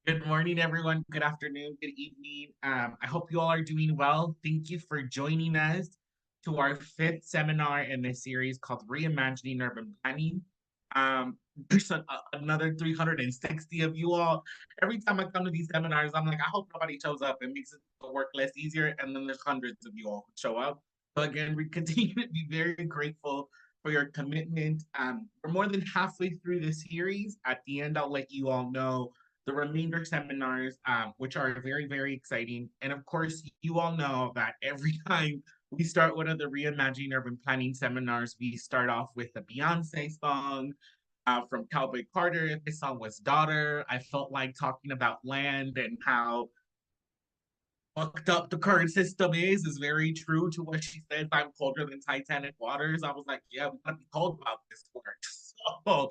Good morning, everyone. Good afternoon. Good evening. I hope you all are doing well. Thank you for joining us to our fifth seminar in this series called Reimagining Urban Planning. There's another 360 of you all. Every time I come to these seminars, I'm like, I hope nobody shows up. It makes the work less easier. And then there's hundreds of you all who show up. So again, we continue to be very grateful for your commitment. We're more than halfway through the series. At the end, I'll let you all know the remainder seminars, which are very, very exciting. And of course, you all know that every time we start one of the Reimagining Urban Planning seminars, we start off with a Beyonce song from Cowboy Carter. This song was Daughter. I felt like talking about land and how fucked up the current system is very true to what she says. I'm colder than Titanic waters. I was like, yeah, we gotta be cold about this work. So,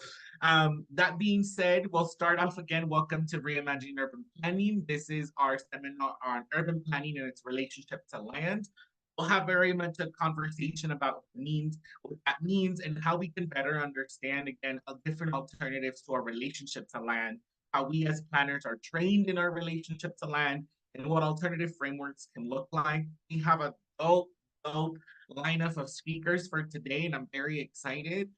that being said, we'll start off again. Welcome to Reimagining Urban Planning. This is our seminar on urban planning and its relationship to land. We'll have very much a conversation about what that means, and how we can better understand again different alternatives to our relationship to land. How we as planners are trained in our relationship to land, and what alternative frameworks can look like. We have a dope lineup of speakers for today, and I'm very excited.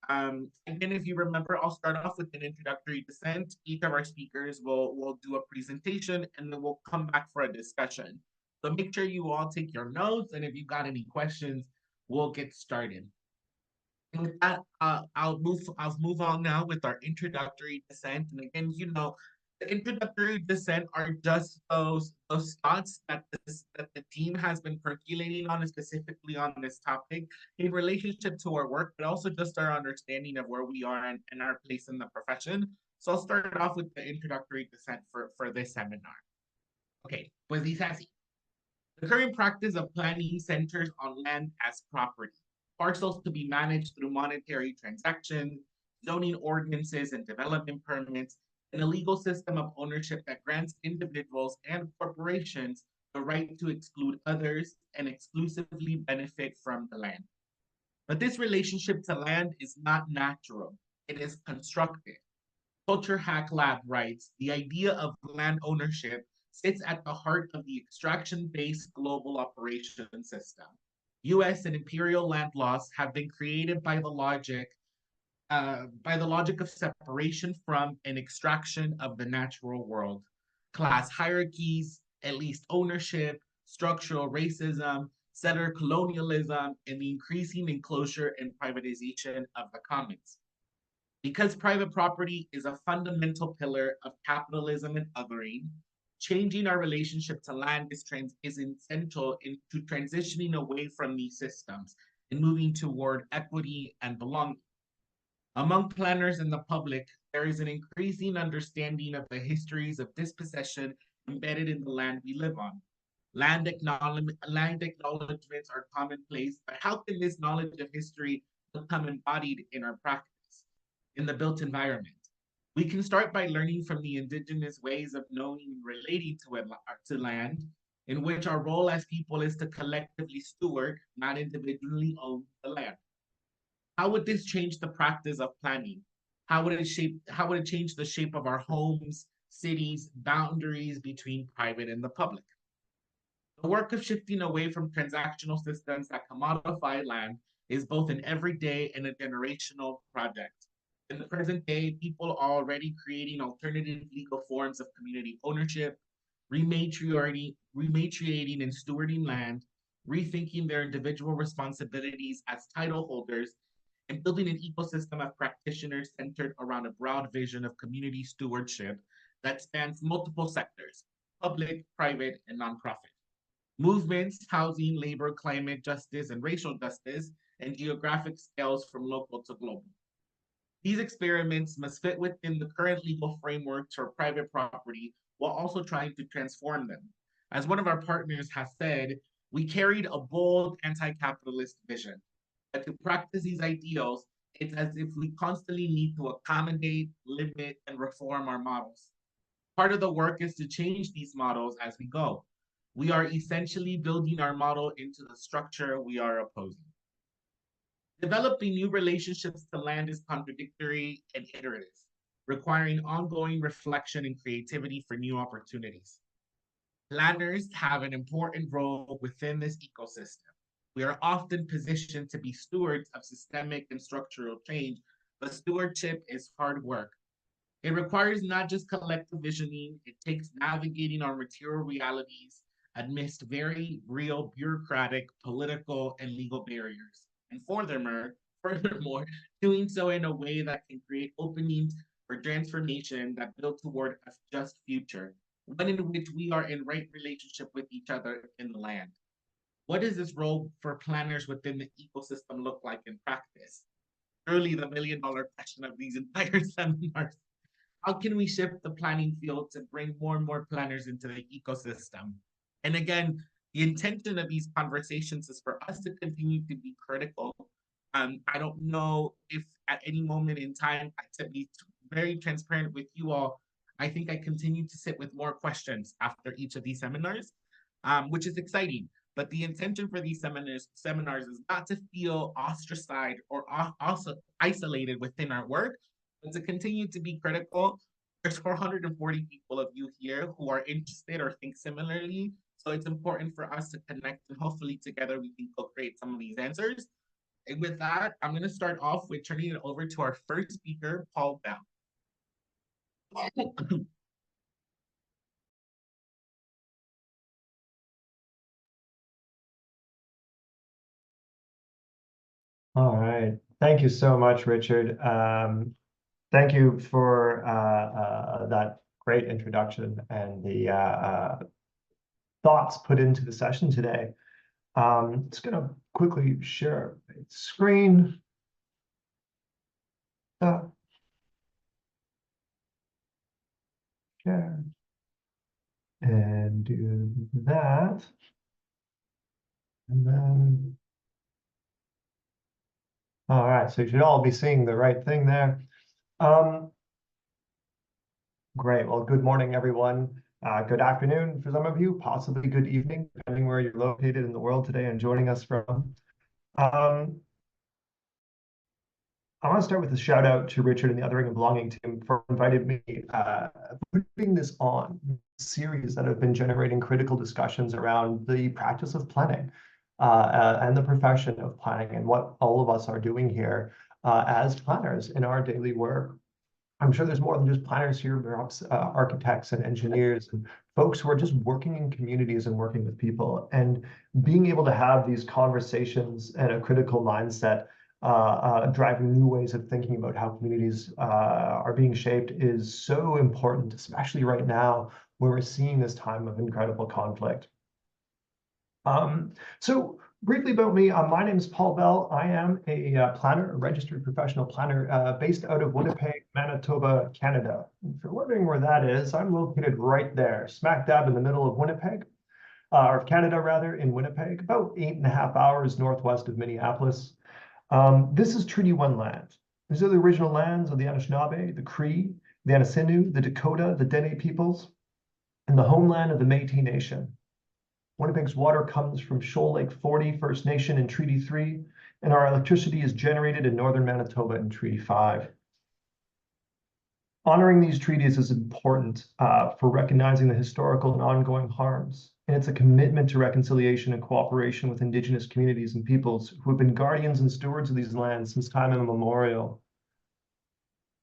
Again, if you remember, I'll start off with an introductory dissent. Each of our speakers will do a presentation, and then we'll come back for a discussion. So make sure you all take your notes, and if you got any questions, we'll get started. And with that, I'll move on now with our introductory dissent. And again, the introductory dissent are just those thoughts that the team has been percolating on, specifically on this topic in relationship to our work, but also just our understanding of where we are and our place in the profession. So I'll start off with the introductory dissent for this seminar. Okay, pues dice así. The current practice of planning centers on land as property, parcels to be managed through monetary transactions, zoning ordinances and development permits, and a legal system of ownership that grants individuals and corporations the right to exclude others and exclusively benefit from the land. But this relationship to land is not natural, it is constructed. Culture Hack Lab writes, the idea of land ownership sits at the heart of the extraction-based global operation system. US and imperial land laws have been created by the logic of separation from and extraction of the natural world. Class hierarchies, at least ownership, structural racism, settler colonialism, and the increasing enclosure and privatization of the commons. Because private property is a fundamental pillar of capitalism and othering, changing our relationship to land is essential into transitioning away from these systems and moving toward equity and belonging. Among planners and the public, there is an increasing understanding of the histories of dispossession embedded in the land we live on. Land acknowledgements are commonplace, but how can this knowledge of history become embodied in our practice, in the built environment? We can start by learning from the indigenous ways of knowing and relating to land, in which our role as people is to collectively steward, not individually own the land. How would this change the practice of planning? How would it change the shape of our homes, cities, boundaries between private and the public? The work of shifting away from transactional systems that commodify land is both an everyday and a generational project. In the present day, people are already creating alternative legal forms of community ownership, rematriating and stewarding land, rethinking their individual responsibilities as title holders, and building an ecosystem of practitioners centered around a broad vision of community stewardship that spans multiple sectors: public, private, and nonprofit. Movements, housing, labor, climate justice, and racial justice, and geographic scales from local to global. These experiments must fit within the current legal frameworks for private property while also trying to transform them. As one of our partners has said, we carried a bold anti capitalist vision. But to practice these ideals, it's as if we constantly need to accommodate, limit, and reform our models. Part of the work is to change these models as we go. We are essentially building our model into the structure we are opposing. Developing new relationships to land is contradictory and iterative. requiring ongoing reflection and creativity for new opportunities. Planners have an important role within this ecosystem. We are often positioned to be stewards of systemic and structural change, but stewardship is hard work. It requires not just collective visioning, it takes navigating our material realities amidst very real bureaucratic, political, and legal barriers. And furthermore, doing so in a way that can create openings for transformation that build toward a just future, one in which we are in right relationship with each other in the land. What does this role for planners within the ecosystem look like in practice? Surely the $1 million question of these entire seminars. How can we shift the planning field to bring more and more planners into the ecosystem? And again, the intention of these conversations is for us to continue to be critical. I don't know if at any moment in time, to be very transparent with you all, I think I continue to sit with more questions after each of these seminars, which is exciting. But the intention for these seminars is not to feel ostracized or also isolated within our work, but to continue to be critical. There's 440 people of you here who are interested or think similarly. So it's important for us to connect and hopefully together we can co-create some of these answers. And with that, I'm going to start off with turning it over to our first speaker, Paul Bell. All right. Thank you so much, Richard. Thank you for that great introduction and the thoughts put into the session today. Just going to quickly share a screen. Share. And do that. And then, all right, so you should all be seeing the right thing there. Great. Well, good morning, everyone. Good afternoon for some of you, possibly good evening, depending where you're located in the world today and joining us from. I want to start with a shout out to Richard and the Othering and Belonging team for inviting me, putting this on series that have been generating critical discussions around the practice of planning and the profession of planning and what all of us are doing here as planners in our daily work. I'm sure there's more than just planners here, perhaps architects and engineers and folks who are just working in communities and working with people. And being able to have these conversations and a critical mindset driving new ways of thinking about how communities are being shaped is so important, especially right now where we're seeing this time of incredible conflict. So briefly about me, my name is Paul Bell. I am a planner, a registered professional planner based out of Winnipeg, Manitoba, Canada. If you're wondering where that is, I'm located right there, smack dab in the middle of Winnipeg, or Canada rather, in Winnipeg, about 8.5 hours northwest of Minneapolis. This is Treaty 1 land. These are the original lands of the Anishinaabe, the Cree, the Anisinu, the Dakota, the Dene peoples, and the homeland of the Métis Nation. Winnipeg's water comes from Shoal Lake 40 First Nation in Treaty 3, and our electricity is generated in northern Manitoba in Treaty 5. Honoring these treaties is important for recognizing the historical and ongoing harms, and it's a commitment to reconciliation and cooperation with Indigenous communities and peoples who have been guardians and stewards of these lands since time immemorial.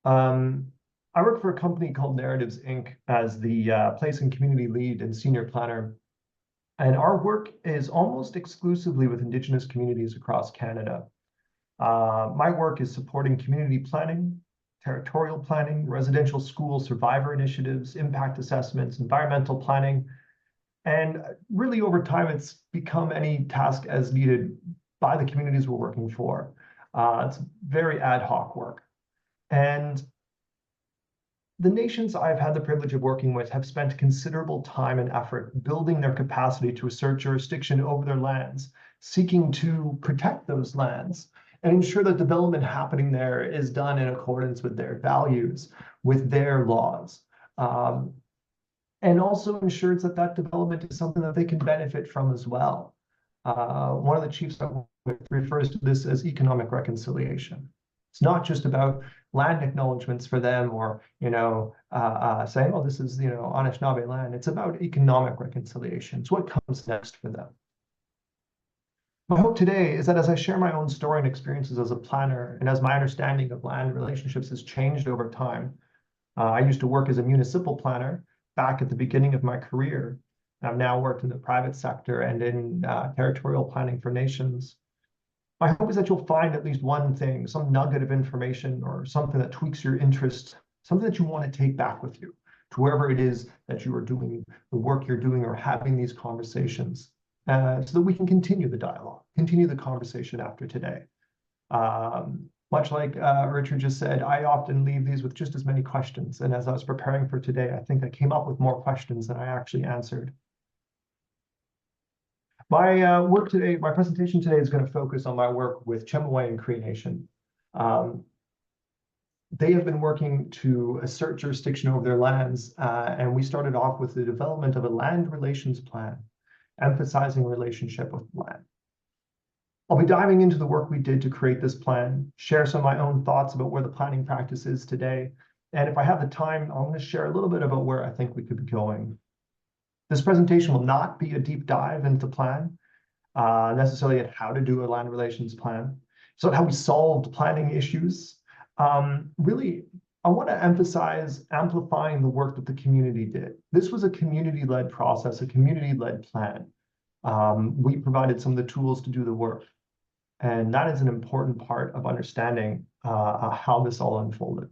I work for a company called Narratives, Inc. as the place and community lead and senior planner. And our work is almost exclusively with Indigenous communities across Canada. My work is supporting community planning, territorial planning, residential school survivor initiatives, impact assessments, environmental planning. And really over time, it's become any task as needed by the communities we're working for. It's very ad hoc work. And the nations I've had the privilege of working with have spent considerable time and effort building their capacity to assert jurisdiction over their lands, seeking to protect those lands and ensure that development happening there is done in accordance with their values, with their laws, and also ensures that that development is something that they can benefit from as well. One of the chiefs refers to this as economic reconciliation. It's not just about land acknowledgements for them or, saying, oh, this is, Anishinaabe land. It's about economic reconciliation. It's what comes next for them. My hope today is that as I share my own story and experiences as a planner, and as my understanding of land relationships has changed over time, I used to work as a municipal planner back at the beginning of my career. I've now worked in the private sector and in territorial planning for nations. My hope is that you'll find at least one thing, some nugget of information or something that tweaks your interest, something that you want to take back with you to wherever it is that you are doing the work you're doing or having these conversations, so that we can continue the dialogue, continue the conversation after today. Much like Richard just said, I often leave these with just as many questions. And as I was preparing for today, I think I came up with more questions than I actually answered. My work today, my presentation today is going to focus on my work with Chemehuean and Cree Nation. They have been working to assert jurisdiction over their lands, and we started off with the development of a land relations plan, emphasizing relationship with land. I'll be diving into the work we did to create this plan, share some of my own thoughts about where the planning practice is today, and if I have the time, I'm going to share a little bit about where I think we could be going. This presentation will not be a deep dive into the plan, necessarily at how to do a land relations plan. So how we solved planning issues. Really, I want to emphasize amplifying the work that the community did. This was a community-led process, a community-led plan. We provided some of the tools to do the work. And that is an important part of understanding how this all unfolded.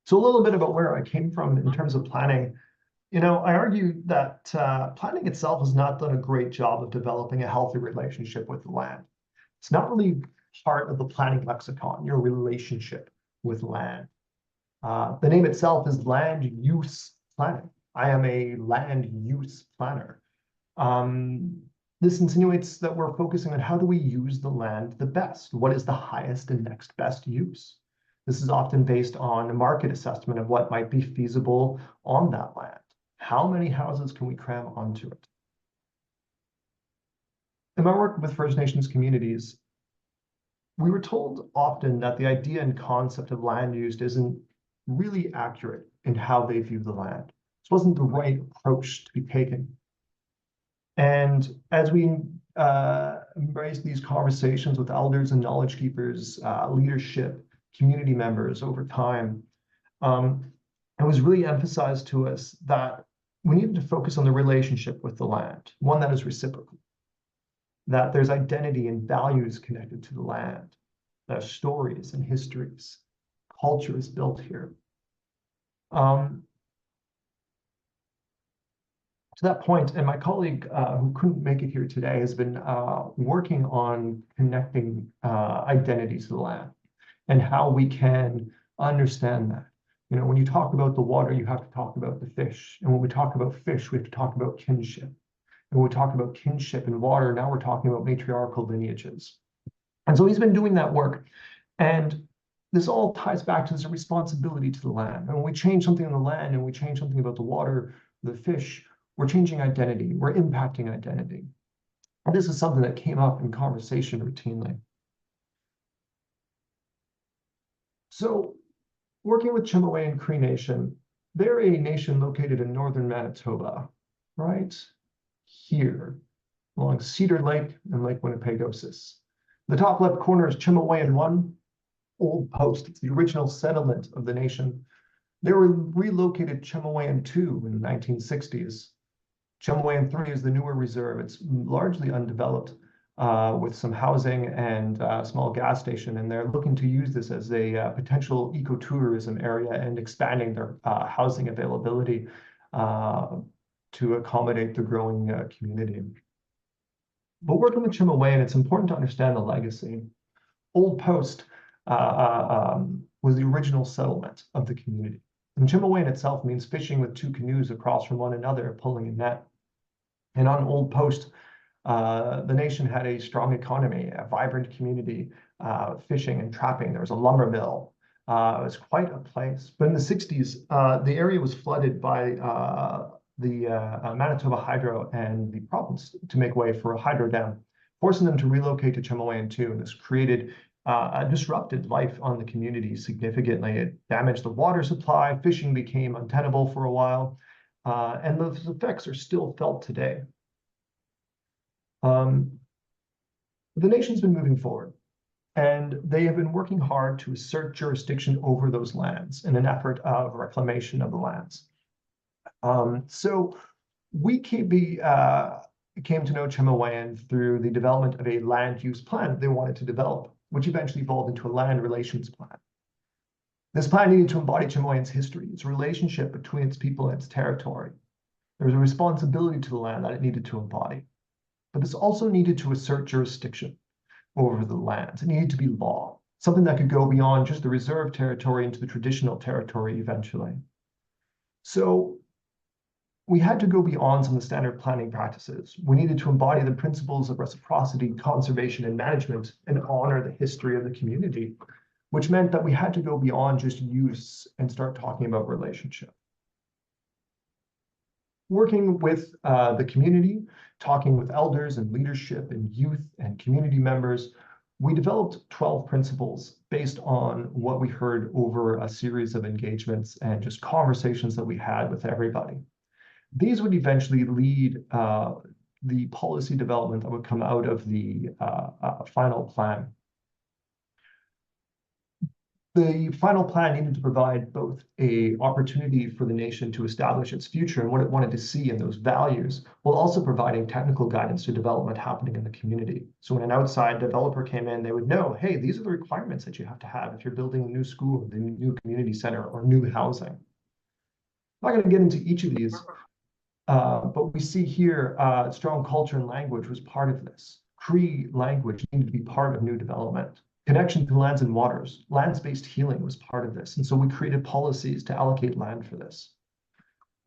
So a little bit about where I came from in terms of planning. I argue that planning itself has not done a great job of developing a healthy relationship with the land. It's not really part of the planning lexicon, your relationship with land. The name itself is land use planning. I am a land use planner. This insinuates that we're focusing on how do we use the land the best? What is the highest and next best use? This is often based on a market assessment of what might be feasible on that land. How many houses can we cram onto it? In my work with First Nations communities, we were told often that the idea and concept of land use isn't really accurate in how they view the land. This wasn't the right approach to be taken. And as we embraced these conversations with elders and knowledge keepers, leadership, community members over time, it was really emphasized to us that we needed to focus on the relationship with the land, one that is reciprocal, that there's identity and values connected to the land, that stories and histories, culture is built here. To that point, and my colleague who couldn't make it here today has been working on connecting identity to the land and how we can understand that. When you talk about the water, you have to talk about the fish. And when we talk about fish, we have to talk about kinship. And when we talk about kinship and water, now we're talking about matriarchal lineages. And so he's been doing that work. And this all ties back to this responsibility to the land. And when we change something on the land and we change something about the water, the fish, we're changing identity, we're impacting identity. And this is something that came up in conversation routinely. So working with Chemehuean and Cree Nation, they're a nation located in northern Manitoba, right here, along Cedar Lake and Lake Winnipegosis. The top left corner is Chemehuean 1, Old Post. It's the original settlement of the nation. They were relocated Chemehuean 2 in the 1960s. Chemehuean 3 is the newer reserve. It's largely undeveloped with some housing and a small gas station, and they're looking to use this as a potential ecotourism area and expanding their housing availability to accommodate the growing community. But working with Chemehuean, it's important to understand the legacy. Old Post was the original settlement of the community. And Chemehuean itself means fishing with two canoes across from one another, pulling a net. And on Old Post, the nation had a strong economy, a vibrant community, fishing and trapping. There was a lumber mill. It was quite a place. But in the 60s, the area was flooded by the Manitoba Hydro and the province to make way for a hydro dam, forcing them to relocate to Chemehuean 2. And this created disrupted life on the community significantly. It damaged the water supply, fishing became untenable for a while, and those effects are still felt today. The nation's been moving forward, and they have been working hard to assert jurisdiction over those lands in an effort of reclamation of the lands. So we came to know Chemehuean through the development of a land use plan that they wanted to develop, which eventually evolved into a land relations plan. This plan needed to embody Chemehuean's history, its relationship between its people and its territory. There was a responsibility to the land that it needed to embody. But this also needed to assert jurisdiction over the lands. It needed to be law, something that could go beyond just the reserve territory into the traditional territory eventually. So we had to go beyond some of the standard planning practices. We needed to embody the principles of reciprocity, conservation, and management, and honor the history of the community, which meant that we had to go beyond just use and start talking about relationship. Working with the community, talking with elders and leadership and youth and community members, we developed 12 principles based on what we heard over a series of engagements and just conversations that we had with everybody. These would eventually lead the policy development that would come out of the final plan. The final plan needed to provide both an opportunity for the nation to establish its future and what it wanted to see in those values, while also providing technical guidance to development happening in the community. So when an outside developer came in, they would know, hey, these are the requirements that you have to have if you're building a new school, a new community center, or new housing. I'm not going to get into each of these, but we see here strong culture and language was part of this. Cree language needed to be part of new development. Connection to lands and waters, lands-based healing was part of this. And so we created policies to allocate land for this.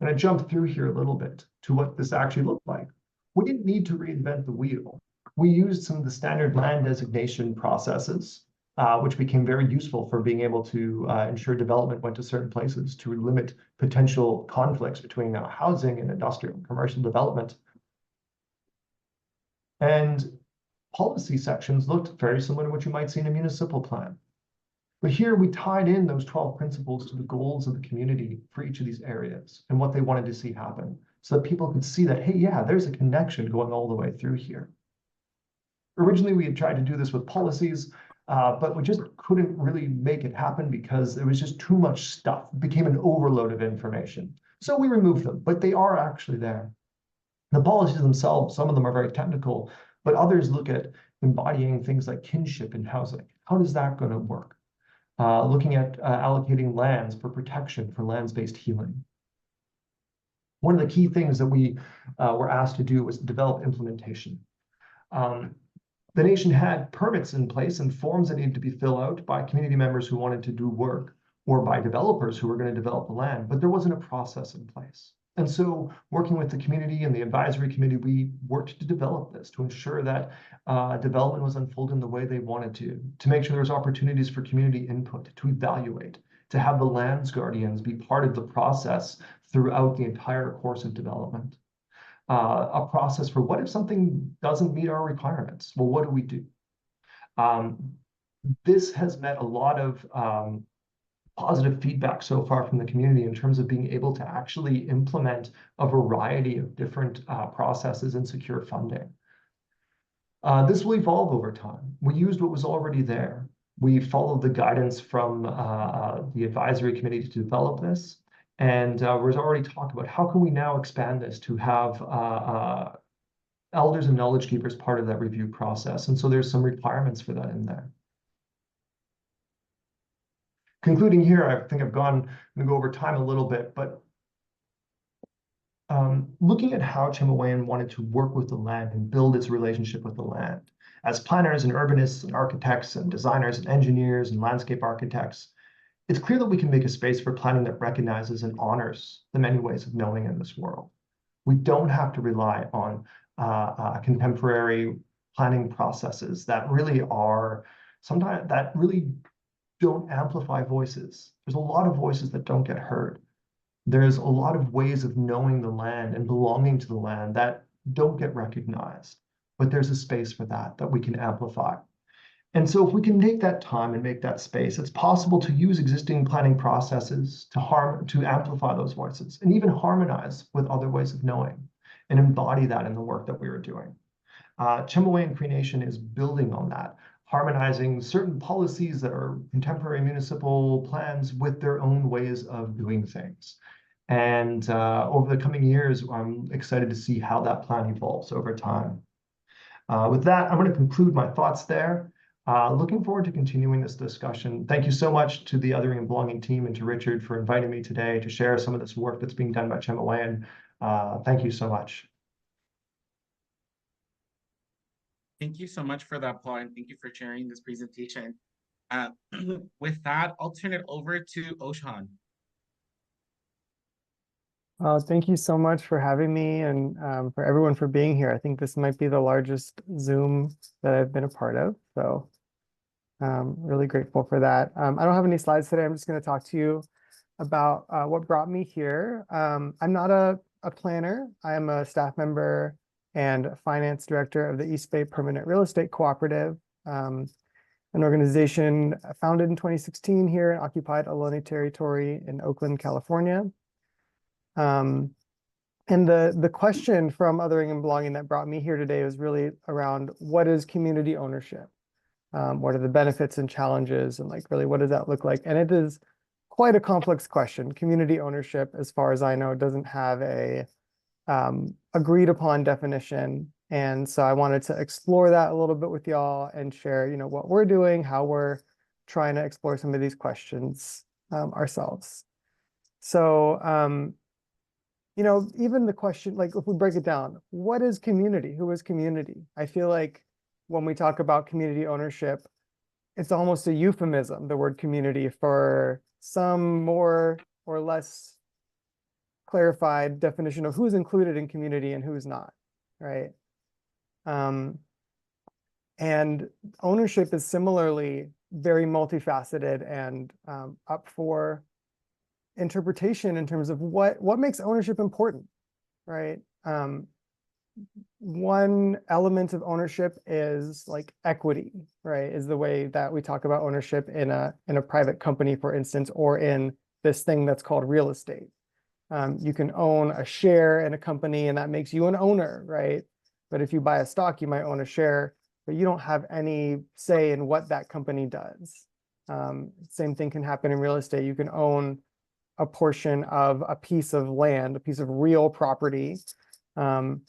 And I jumped through here a little bit to what this actually looked like. We didn't need to reinvent the wheel. We used some of the standard land designation processes, which became very useful for being able to ensure development went to certain places to limit potential conflicts between housing and industrial and commercial development. And policy sections looked very similar to what you might see in a municipal plan. But here we tied in those 12 principles to the goals of the community for each of these areas and what they wanted to see happen so that people could see that, hey, yeah, there's a connection going all the way through here. Originally, we had tried to do this with policies, but we just couldn't really make it happen because there was just too much stuff. It became an overload of information. So we removed them, but they are actually there. The policies themselves, some of them are very technical, but others look at embodying things like kinship in housing. How is that going to work? Looking at allocating lands for protection, for lands-based healing. One of the key things that we were asked to do was develop implementation. The nation had permits in place and forms that needed to be filled out by community members who wanted to do work or by developers who were going to develop the land, but there wasn't a process in place. And so working with the community and the advisory committee, we worked to develop this, to ensure that development was unfolding the way they wanted to make sure there was opportunities for community input, to evaluate, to have the lands guardians be part of the process throughout the entire course of development. A process for what if something doesn't meet our requirements? Well, what do we do? This has met a lot of positive feedback so far from the community in terms of being able to actually implement a variety of different processes and secure funding. This will evolve over time. We used what was already there. We followed the guidance from the advisory committee to develop this. And we've already talked about how can we now expand this to have elders and knowledge keepers part of that review process. And so there's some requirements for that in there. Concluding here, I think I'm going to go over time a little bit, but looking at how Chemehuean wanted to work with the land and build its relationship with the land. As planners and urbanists and architects and designers and engineers and landscape architects, it's clear that we can make a space for planning that recognizes and honors the many ways of knowing in this world. We don't have to rely on contemporary planning processes that really are sometimes that really don't amplify voices. There's a lot of voices that don't get heard. There's a lot of ways of knowing the land and belonging to the land that don't get recognized, but there's a space for that we can amplify. And so if we can make that time and make that space, it's possible to use existing planning processes to amplify those voices and even harmonize with other ways of knowing and embody that in the work that we were doing. Chemehuean Cree Nation is building on that, harmonizing certain policies that are contemporary municipal plans with their own ways of doing things. And over the coming years, I'm excited to see how that plan evolves over time. With that, I'm going to conclude my thoughts there. Looking forward to continuing this discussion. Thank you so much to the Othering and Belonging team and to Richard for inviting me today to share some of this work that's being done by Chemehuean. Thank you so much. Thank you so much for that, Paul, and thank you for sharing this presentation. Uh, with that, I'll turn it over to Oshan. Thank you so much for having me and for everyone for being here. I think this might be the largest Zoom that I've been a part of. So really grateful for that. I don't have any slides today. I'm just going to talk to you about what brought me here. I'm not a planner. I am a staff member and finance director of the East Bay Permanent Real Estate Cooperative, an organization founded in 2016 here in occupied Ohlone territory in Oakland, California. And the question from Othering and Belonging that brought me here today was really around what is community ownership? What are the benefits and challenges, and like really what does that look like? And it is quite a complex question. Community ownership, as far as I know, doesn't have a agreed upon definition. And so I wanted to explore that a little bit with y'all and share, what we're doing, how we're trying to explore some of these questions ourselves. So, even the question, like if we break it down, what is community? Who is community? I feel like when we talk about community ownership, it's almost a euphemism, the word community, for some more or less clarified definition of who's included in community and who's not, right? And ownership is similarly very multifaceted and up for interpretation in terms of what makes ownership important, right? One element of ownership is like equity, right? Is the way that we talk about ownership in a private company, for instance, or in this thing that's called real estate. You can own a share in a company and that makes you an owner, right? But if you buy a stock, you might own a share, but you don't have any say in what that company does. Same thing can happen in real estate. You can own a portion of a piece of land, a piece of real property, and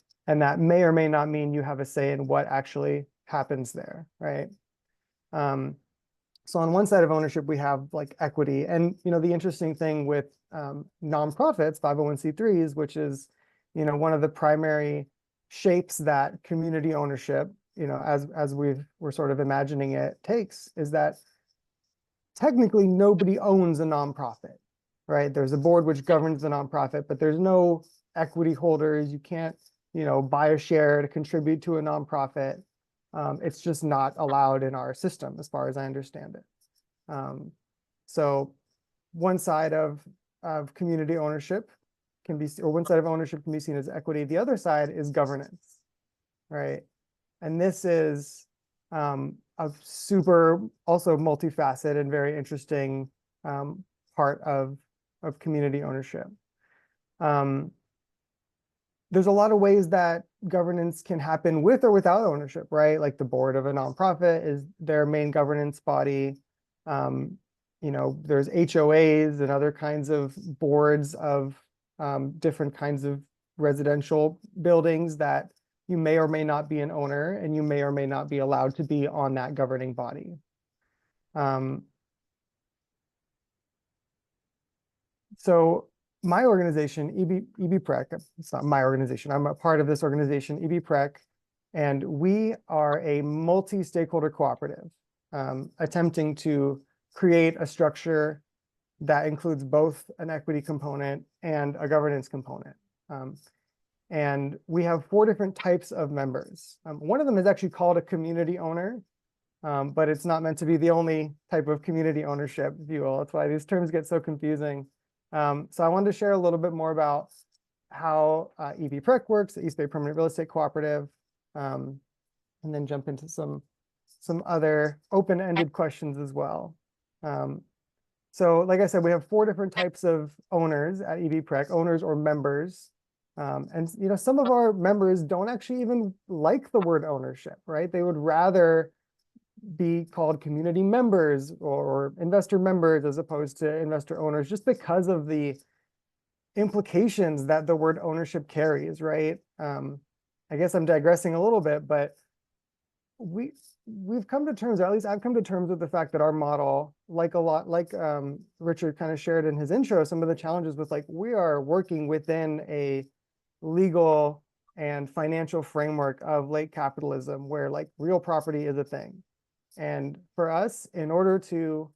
that may or may not mean you have a say in what actually happens there, right? So on one side of ownership, we have like equity. And, the interesting thing with nonprofits, 501c3s, which is, one of the primary shapes that community ownership, as we're sort of imagining it takes, is that technically nobody owns a nonprofit, right? There's a board which governs the nonprofit, but there's no equity holders. You can't, buy a share to contribute to a nonprofit. It's just not allowed in our system, as far as I understand it. So one side of community ownership can be, or one side of ownership can be seen as equity. The other side is governance, right? And this is a super, also multifaceted and very interesting part of community ownership. There's a lot of ways that governance can happen with or without ownership, right? Like the board of a nonprofit is their main governance body. There's HOAs and other kinds of boards of different kinds of residential buildings that you may or may not be an owner and you may or may not be allowed to be on that governing body. So my organization, EBPREC, it's not my organization, I'm a part of this organization, EBPREC, and we are a multi-stakeholder cooperative attempting to create a structure that includes both an equity component and a governance component. And we have 4 different types of members. One of them is actually called a community owner, but it's not meant to be the only type of community ownership, if you will. That's why these terms get so confusing. So I wanted to share a little bit more about how EBPREC works, the East Bay Permanent Real Estate Cooperative, and then jump into some some other open-ended questions as well. So like I said, we have 4 different types of owners at EVPrec, owners or members. And some of our members don't actually even like the word ownership, right? They would rather be called community members or investor members as opposed to investor owners, just because of the implications that the word ownership carries, right? I guess I'm digressing a little bit, but we've come to terms, or at least I've come to terms with the fact that our model, like Richard kind of shared in his intro, some of the challenges with we are working within a legal and financial framework of late capitalism where real property is a thing. And for us, in order to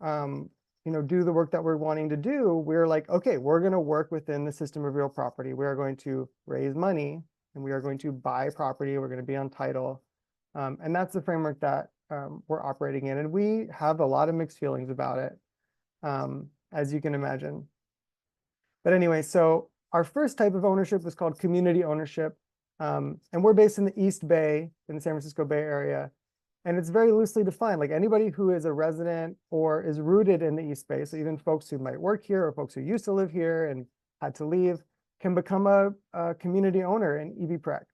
do the work that we're wanting to do, we're okay, we're going to work within the system of real property. We are going to raise money and we are going to buy property. We're going to be on title. And that's the framework that we're operating in. And we have a lot of mixed feelings about it, as you can imagine. But anyway, so our first type of ownership is called community ownership. And we're based in the East Bay, in the San Francisco Bay Area. And it's very loosely defined, anybody who is a resident or is rooted in the East Bay, so even folks who might work here or folks who used to live here and had to leave, can become a community owner in EVPrec.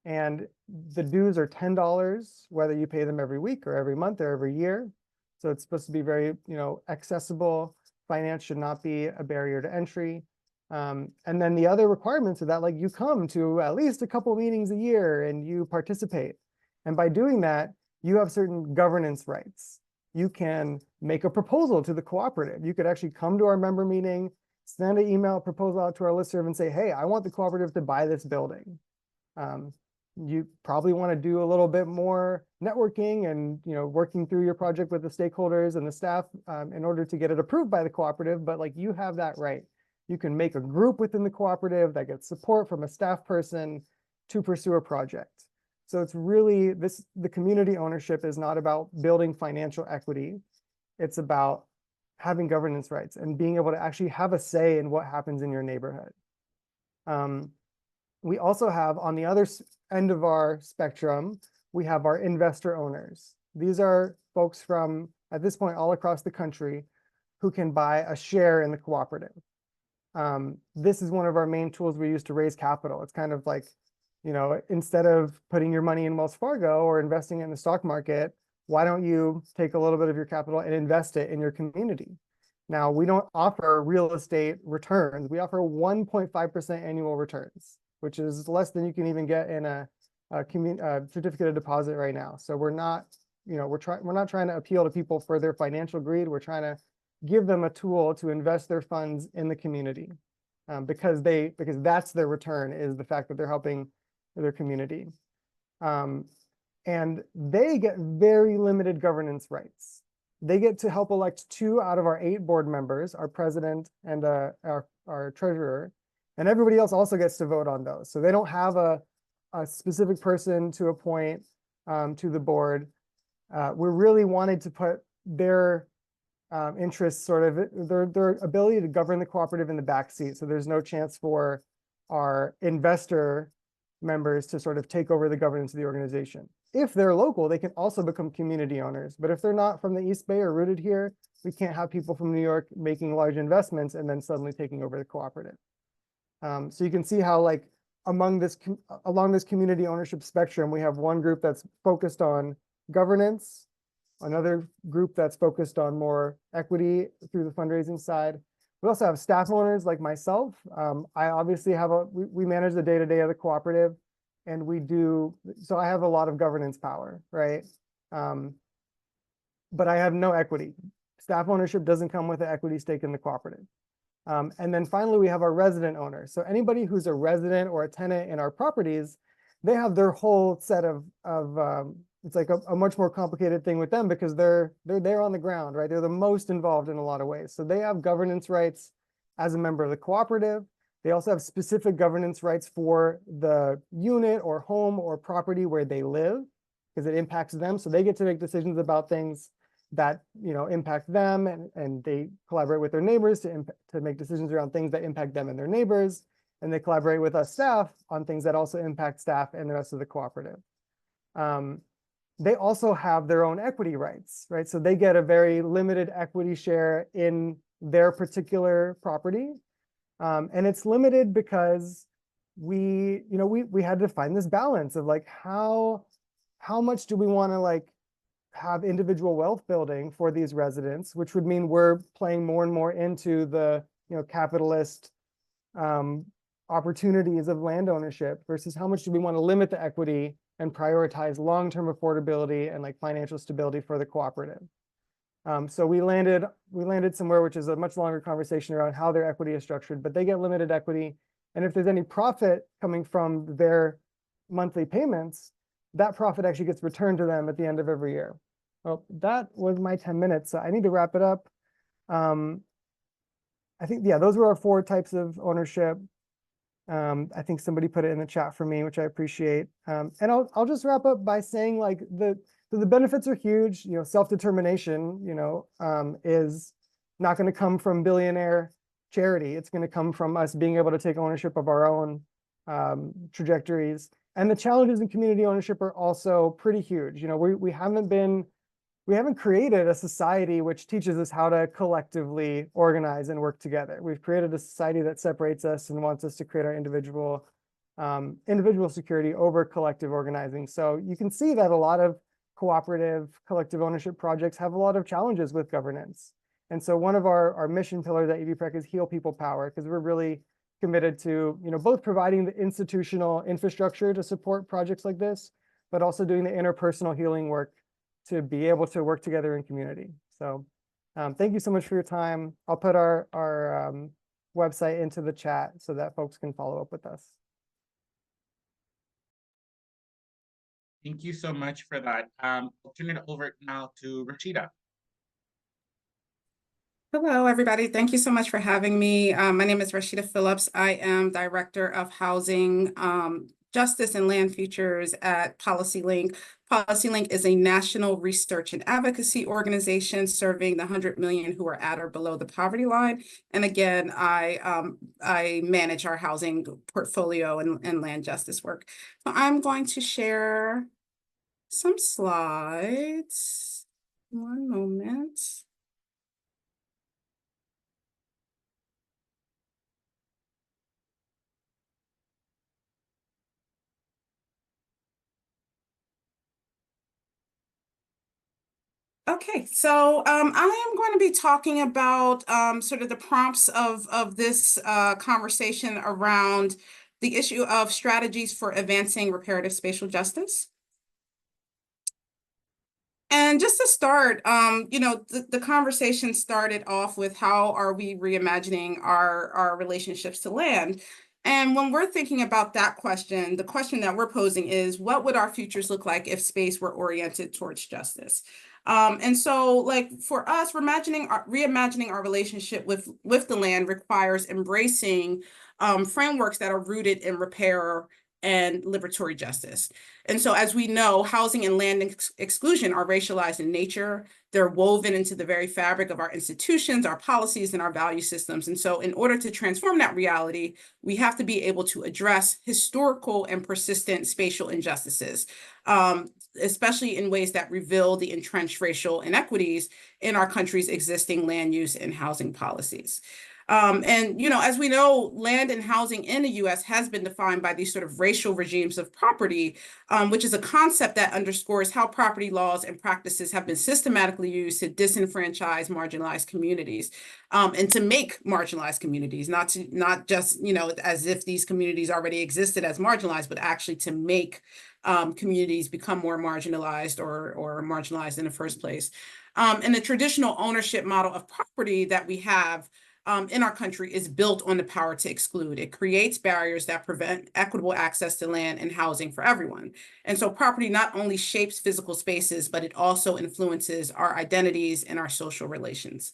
And the dues are $10, whether you pay them every week or every month or every year. So it's supposed to be very, accessible. Finance should not be a barrier to entry. And then the other requirements are that you come to at least a couple meetings a year and you participate. And by doing that, you have certain governance rights. You can make a proposal to the cooperative. You could actually come to our member meeting, send an email proposal out to our listserv and say, hey, I want the cooperative to buy this building. You probably want to do a little bit more networking and working through your project with the stakeholders and the staff in order to get it approved by the cooperative, but you have that right. You can make a group within the cooperative that gets support from a staff person to pursue a project. So it's really the community ownership is not about building financial equity. It's about having governance rights and being able to actually have a say in what happens in your neighborhood. We also have, on the other end of our spectrum, we have our investor owners. These are folks from, at this point, all across the country who can buy a share in the cooperative. This is one of our main tools we use to raise capital. It's kind of instead of putting your money in Wells Fargo or investing it in the stock market, why don't you take a little bit of your capital and invest it in your community? Now, we don't offer real estate returns. We offer 1.5% annual returns, which is less than you can even get in a certificate of deposit right now. So we're not, we're not trying to appeal to people for their financial greed. We're trying to give them a tool to invest their funds in the community, because that's their return, is the fact that they're helping their community. And they get very limited governance rights. They get to help elect 2 out of our 8 board members, our president and our treasurer, and everybody else also gets to vote on those. So they don't have a specific person to appoint to the board. We really wanted to put their interests, sort of their ability to govern the cooperative, in the backseat. So there's no chance for our investor members to sort of take over the governance of the organization. If they're local, they can also become community owners. But if they're not from the East Bay or rooted here, we can't have people from New York making large investments and then suddenly taking over the cooperative. So you can see how along this community ownership spectrum, we have one group that's focused on governance, another group that's focused on more equity through the fundraising side. We also have staff owners like myself. I obviously have we manage the day-to-day of the cooperative, and so I have a lot of governance power, right? But I have no equity. Staff ownership doesn't come with an equity stake in the cooperative. And then finally, we have our resident owners. So anybody who's a resident or a tenant in our properties, they have their whole set of it's like a much more complicated thing with them, because they're there on the ground, right? They're the most involved in a lot of ways. So they have governance rights as a member of the cooperative. They also have specific governance rights for the unit or home or property where they live, because it impacts them. So they get to make decisions about things that impact them, and they collaborate with their neighbors to make decisions around things that impact them and their neighbors. And they collaborate with us staff on things that also impact staff and the rest of the cooperative. they also have their own equity rights, right? So they get a very limited equity share in their particular property. And it's limited because we had to find this balance of like how much do we want to like have individual wealth building for these residents, which would mean we're playing more and more into the capitalist opportunities of land ownership versus how much do we want to limit the equity and prioritize long-term affordability and like financial stability for the cooperative. So we landed somewhere, which is a much longer conversation around how their equity is structured, but they get limited equity. And if there's any profit coming from their monthly payments, that profit actually gets returned to them at the end of every year. Well, that was my 10 minutes. So I need to wrap it up. I think, yeah, those were our 4 types of ownership. I think somebody put it in the chat for me, which I appreciate. And I'll just wrap up by saying like the benefits are huge. Self-determination, is not going to come from billionaire charity. It's going to come from us being able to take ownership of our own trajectories. And the challenges in community ownership are also pretty huge. We haven't created a society which teaches us how to collectively organize and work together. We've created a society that separates us and wants us to create our individual security over collective organizing. So you can see that a lot of cooperative collective ownership projects have a lot of challenges with governance. And so one of our mission pillars at EVPREC is heal people power, because we're really committed to both providing the institutional infrastructure to support projects like this, but also doing the interpersonal healing work to be able to work together in community. So thank you so much for your time. I'll put our website into the chat so that folks can follow up with us. Thank you so much for that. I'll turn it over now to Rashida. Hello, everybody. Thank you so much for having me. My name is Rashida Phillips. I am Director of Housing, Justice and Land Futures at PolicyLink. PolicyLink is a national research and advocacy organization serving the 100 million who are at or below the poverty line. And again, I manage our housing portfolio and land justice work. So I'm going to share some slides. One moment. Okay, so I am going to be talking about sort of the prompts of this conversation around the issue of strategies for advancing reparative spatial justice. And just to start, the conversation started off with how are we reimagining our relationships to land? And when we're thinking about that question, the question that we're posing is, what would our futures look like if space were oriented towards justice? And so like for us, reimagining our relationship with the land requires embracing frameworks that are rooted in repair and liberatory justice. And so as we know, housing and land exclusion are racialized in nature. They're woven into the very fabric of our institutions, our policies, and our value systems. And so in order to transform that reality, we have to be able to address historical and persistent spatial injustices, especially in ways that reveal the entrenched racial inequities in our country's existing land use and housing policies. And, as we know, land and housing in the U.S. has been defined by these sort of racial regimes of property, which is a concept that underscores how property laws and practices have been systematically used to disenfranchise marginalized communities, and to make marginalized communities, not just, as if these communities already existed as marginalized, but actually to make communities become more marginalized or marginalized in the first place. And the traditional ownership model of property that we have in our country is built on the power to exclude. It creates barriers that prevent equitable access to land and housing for everyone. And so property not only shapes physical spaces, but it also influences our identities and our social relations.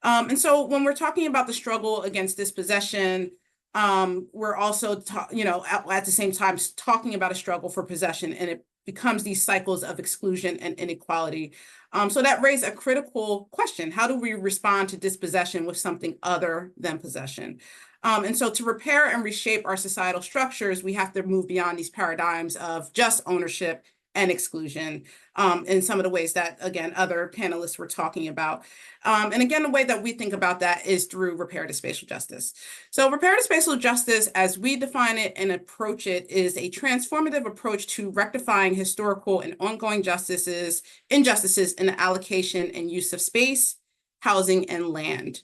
And so when we're talking about the struggle against dispossession, we're also, at the same time talking about a struggle for possession, and it becomes these cycles of exclusion and inequality. So that raised a critical question. How do we respond to dispossession with something other than possession? And so to repair and reshape our societal structures, we have to move beyond these paradigms of just ownership and exclusion in some of the ways that, again, other panelists were talking about. And again, the way that we think about that is through reparative spatial justice. So reparative spatial justice, as we define it and approach it, is a transformative approach to rectifying historical and ongoing injustices in the allocation and use of space, housing, and land.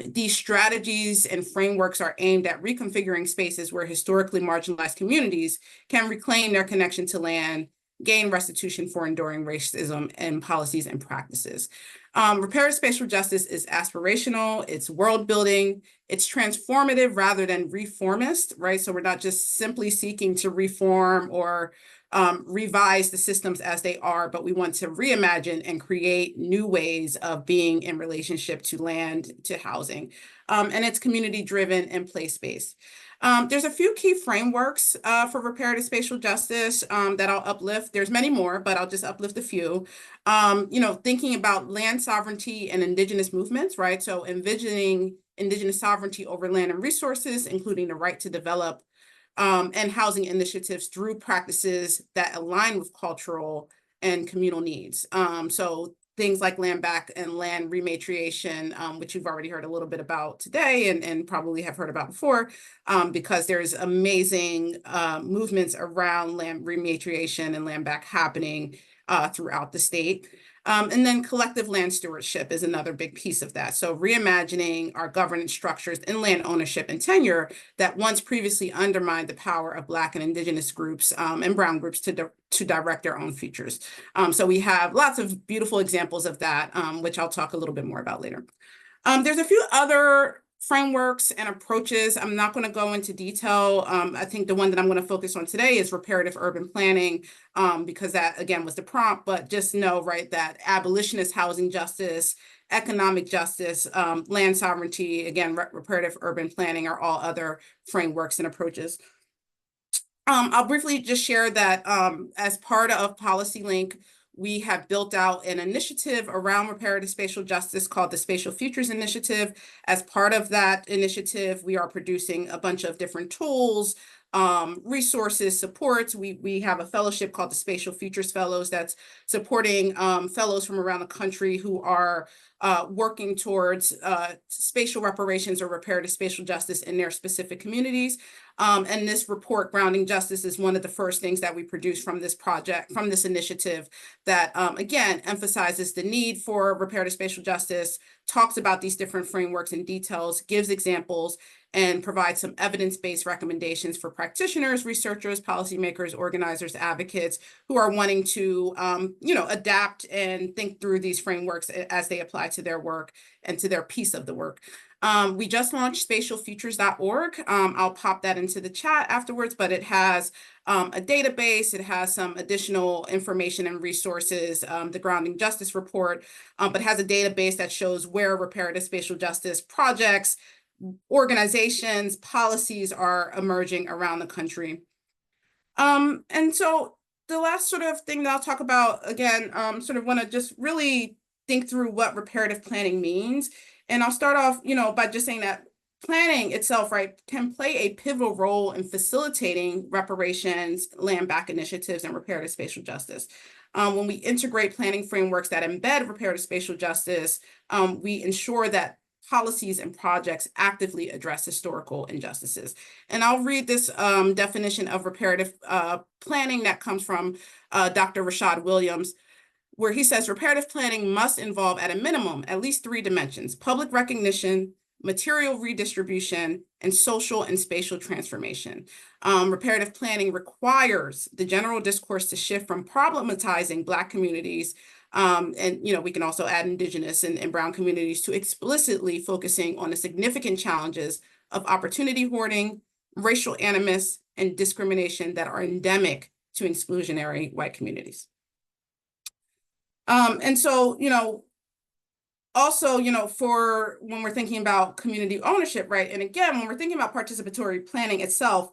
These strategies and frameworks are aimed at reconfiguring spaces where historically marginalized communities can reclaim their connection to land, gain restitution for enduring racism and policies and practices. Reparative spatial justice is aspirational, it's world building, it's transformative rather than reformist, right? So we're not just simply seeking to reform or revise the systems as they are, but we want to reimagine and create new ways of being in relationship to land, to housing. And it's community driven and place-based. There's a few key frameworks for reparative spatial justice that I'll uplift. There's many more, but I'll just uplift a few. Thinking about land sovereignty and indigenous movements, right? So envisioning indigenous sovereignty over land and resources, including the right to develop, and housing initiatives through practices that align with cultural and communal needs. So things like land back and land rematriation, which you've already heard a little bit about today and probably have heard about before, because there's amazing movements around land rematriation and land back happening throughout the state. And then collective land stewardship is another big piece of that. So reimagining our governance structures in land ownership and tenure that once previously undermined the power of Black and Indigenous groups and Brown groups to direct their own futures. So we have lots of beautiful examples of that, which I'll talk a little bit more about later. There's a few other frameworks and approaches. I'm not going to go into detail. I think the one that I'm going to focus on today is reparative urban planning, because that, again, was the prompt, but just know, right, that abolitionist housing justice, economic justice, land sovereignty, again, reparative urban planning are all other frameworks and approaches. I'll briefly just share that as part of PolicyLink, we have built out an initiative around reparative spatial justice called the Spatial Futures Initiative. As part of that initiative, we are producing a bunch of different tools, resources, supports. We have a fellowship called the Spatial Futures Fellows that's supporting fellows from around the country who are working towards spatial reparations or reparative spatial justice in their specific communities. And this report, Grounding Justice, is one of the first things that we produced from this project, from this initiative that, again, emphasizes the need for reparative spatial justice, talks about these different frameworks and details, gives examples, and provides some evidence-based recommendations for practitioners, researchers, policymakers, organizers, advocates who are wanting to, adapt and think through these frameworks as they apply to their work and to their piece of the work. We just launched spatialfutures.org. I'll pop that into the chat afterwards, but it has a database, it has some additional information and resources, the Grounding Justice Report, but has a database that shows where reparative spatial justice projects, organizations, policies are emerging around the country. And so the last sort of thing that I'll talk about, again, sort of want to just really think through what reparative planning means. And I'll start off, by just saying that planning itself, right, can play a pivotal role in facilitating reparations, land back initiatives, and reparative spatial justice. When we integrate planning frameworks that embed reparative spatial justice, we ensure that policies and projects actively address historical injustices. And I'll read this definition of reparative planning that comes from Dr. Rashad Williams, where he says reparative planning must involve at a minimum at least 3 dimensions: public recognition, material redistribution, and social and spatial transformation. Reparative planning requires the general discourse to shift from problematizing Black communities, and we can also add Indigenous and Brown communities, to explicitly focusing on the significant challenges of opportunity hoarding, racial animus, and discrimination that are endemic to exclusionary white communities. And so, also, for when we're thinking about community ownership, right? And again, when we're thinking about participatory planning itself,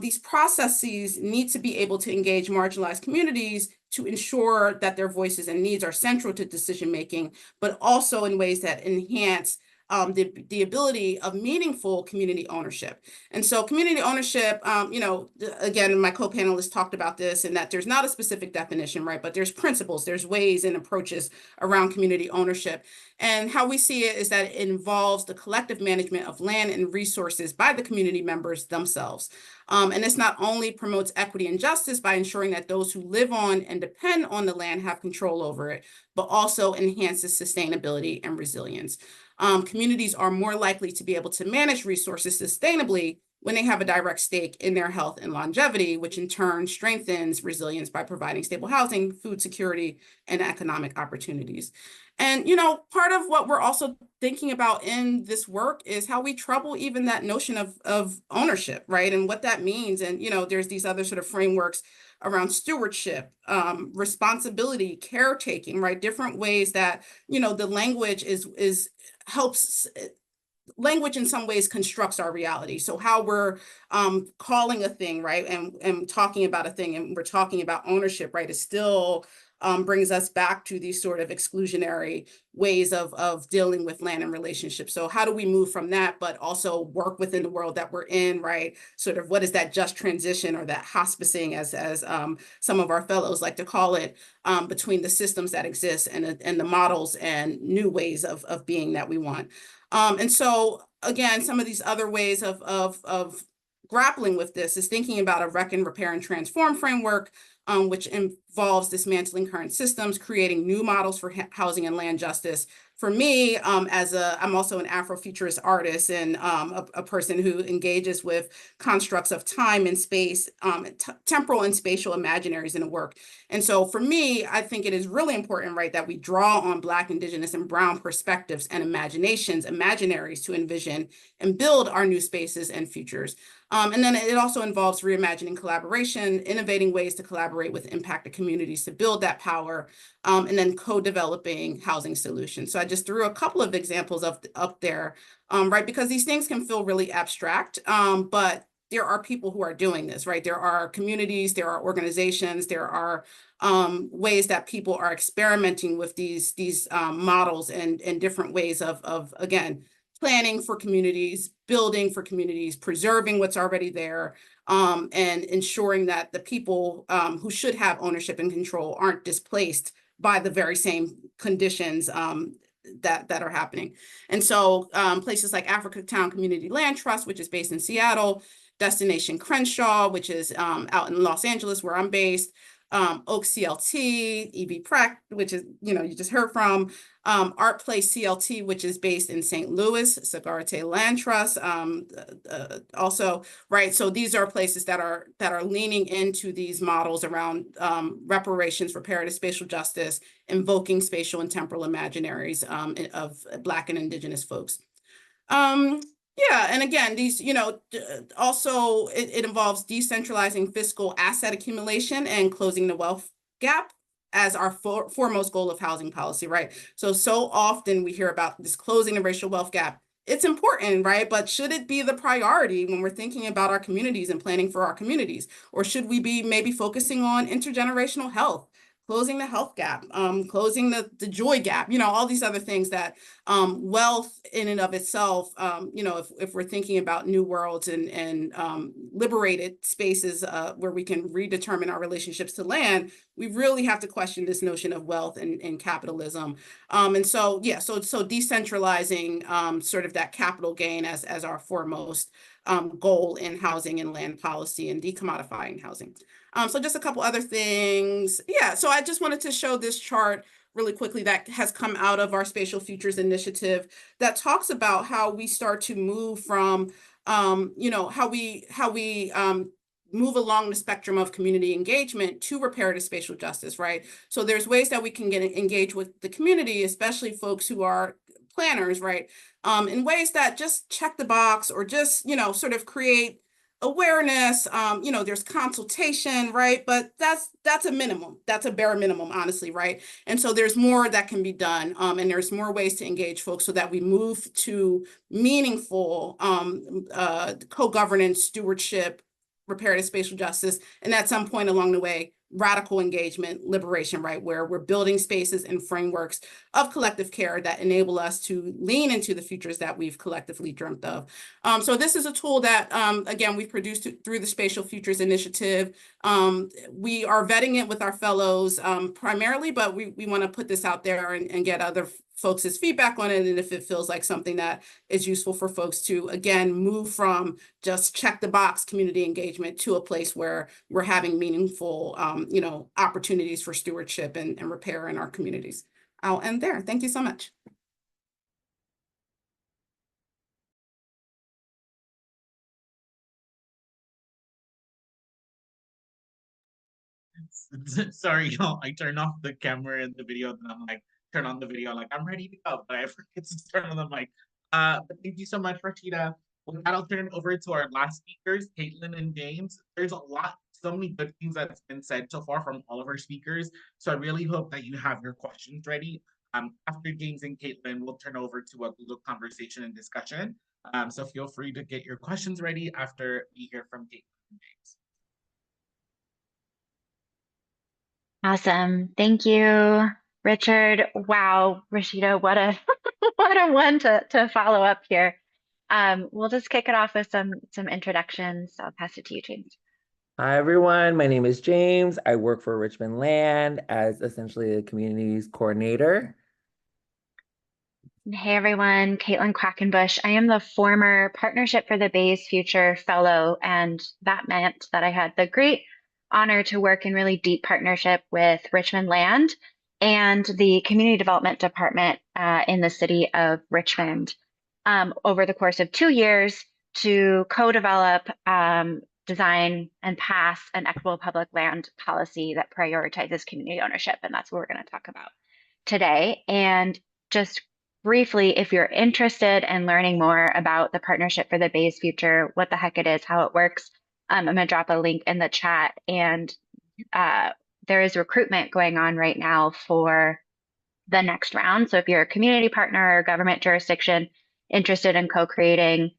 these processes need to be able to engage marginalized communities to ensure that their voices and needs are central to decision-making, but also in ways that enhance the ability of meaningful community ownership. And so community ownership, again, my co-panelists talked about this, and that there's not a specific definition, right? But there's principles, there's ways and approaches around community ownership. And how we see it is that it involves the collective management of land and resources by the community members themselves. And this not only promotes equity and justice by ensuring that those who live on and depend on the land have control over it, but also enhances sustainability and resilience. Communities are more likely to be able to manage resources sustainably when they have a direct stake in their health and longevity, which in turn strengthens resilience by providing stable housing, food security, and economic opportunities. And, part of what we're also thinking about in this work is how we trouble even that notion of ownership, right? And what that means. And, there's these other sort of frameworks around stewardship, responsibility, caretaking, right? Different ways that, the language helps. Language in some ways constructs our reality. So how we're calling a thing, right, and talking about a thing, and we're talking about ownership, right, is still brings us back to these sort of exclusionary ways of dealing with land and relationships. So how do we move from that, but also work within the world that we're in, right? Sort of what is that just transition, or that hospicing, as some of our fellows like to call it, between the systems that exist and the models and new ways of being that we want. And so again, some of these other ways of grappling with this is thinking about a reckon, repair, and transform framework, which involves dismantling current systems, creating new models for housing and land justice. For me, I'm also an Afrofuturist artist, and a person who engages with constructs of time and space, temporal and spatial imaginaries in the work. And so for me, I think it is really important, right, that we draw on Black, Indigenous, and Brown perspectives and imaginaries to envision and build our new spaces and futures. And then it also involves reimagining collaboration, innovating ways to collaborate with impacted communities to build that power, and then co-developing housing solutions. So I just threw a couple of examples up there, right, because these things can feel really abstract, but there are people who are doing this, right? There are communities, there are organizations, there are ways that people are experimenting with these models and different ways of again, planning for communities, building for communities, preserving what's already there, and ensuring that the people who should have ownership and control aren't displaced by the very same conditions that are happening. And so places like Africa Town Community Land Trust, which is based in Seattle, Destination Crenshaw, which is out in Los Angeles, where I'm based, Oak CLT, EB Prac, which is, you just heard from, Art Place CLT, which is based in St. Louis, Sagarate Land Trust, also, right? So these are places that are leaning into these models around reparations, reparative spatial justice, invoking spatial and temporal imaginaries of Black and Indigenous folks. Yeah, and again, these, also it involves decentralizing fiscal asset accumulation and closing the wealth gap as our foremost goal of housing policy, right? So often we hear about this closing the racial wealth gap. It's important, right? But should it be the priority when we're thinking about our communities and planning for our communities? Or should we be maybe focusing on intergenerational health, closing the health gap, closing the joy gap, all these other things that wealth in and of itself, if we're thinking about new worlds and liberated spaces where we can redetermine our relationships to land, we really have to question this notion of wealth and capitalism. And so, yeah, so decentralizing sort of that capital gain as our foremost goal in housing and land policy, and decommodifying housing. So just a couple other things. Yeah, so I just wanted to show this chart really quickly that has come out of our Spatial Futures Initiative that talks about how we start to move from, how we move along the spectrum of community engagement to reparative spatial justice, right? So there's ways that we can get engaged with the community, especially folks who are planners, right? In ways that just check the box, or just, sort of create awareness, there's consultation, right? But that's a minimum. That's a bare minimum, honestly, right? And so there's more that can be done, and there's more ways to engage folks so that we move to meaningful co-governance, stewardship, reparative spatial justice, and at some point along the way, radical engagement, liberation, right? Where we're building spaces and frameworks of collective care that enable us to lean into the futures that we've collectively dreamt of. So this is a tool that, again, we've produced through the Spatial Futures Initiative. We are vetting it with our fellows primarily, but we want to put this out there and get other folks' feedback on it. And if it feels like something that is useful for folks to, again, move from just check the box community engagement to a place where we're having meaningful, opportunities for stewardship and repair in our communities. I'll end there. Thank you so much. Sorry, y'all. I turned off the camera and the video, and I'm like, turn on the video, like I'm ready to go, but I forget to turn on the mic. But thank you so much, Rashida. With that, I'll turn it over to our last speakers, Caitlin and James. There's so many good things that's been said so far from all of our speakers. So I really hope that you have your questions ready. After James and Caitlin, we'll turn over to a Google conversation and discussion. So feel free to get your questions ready after we hear from Caitlin and James. Awesome. Thank you, Richard. Wow, Rashida, what a what a one to follow up here. We'll just kick it off with some introductions. I'll pass it to you, James. Hi, everyone. My name is James. I work for Richmond Land as essentially a communities coordinator. Hey, everyone. Caitlin Quackenbush. I am the former Partnership for the Bay's Future Fellow, and that meant that I had the great honor to work in really deep partnership with Richmond Land and the Community Development Department in the city of Richmond over the course of 2 years to co-develop, design, and pass an equitable public land policy that prioritizes community ownership. And that's what we're going to talk about today. And just briefly, if you're interested in learning more about the Partnership for the Bay's Future, what the heck it is, how it works, I'm going to drop a link in the chat. And there is recruitment going on right now for the next round. So if you're a community partner or government jurisdiction interested in co-creating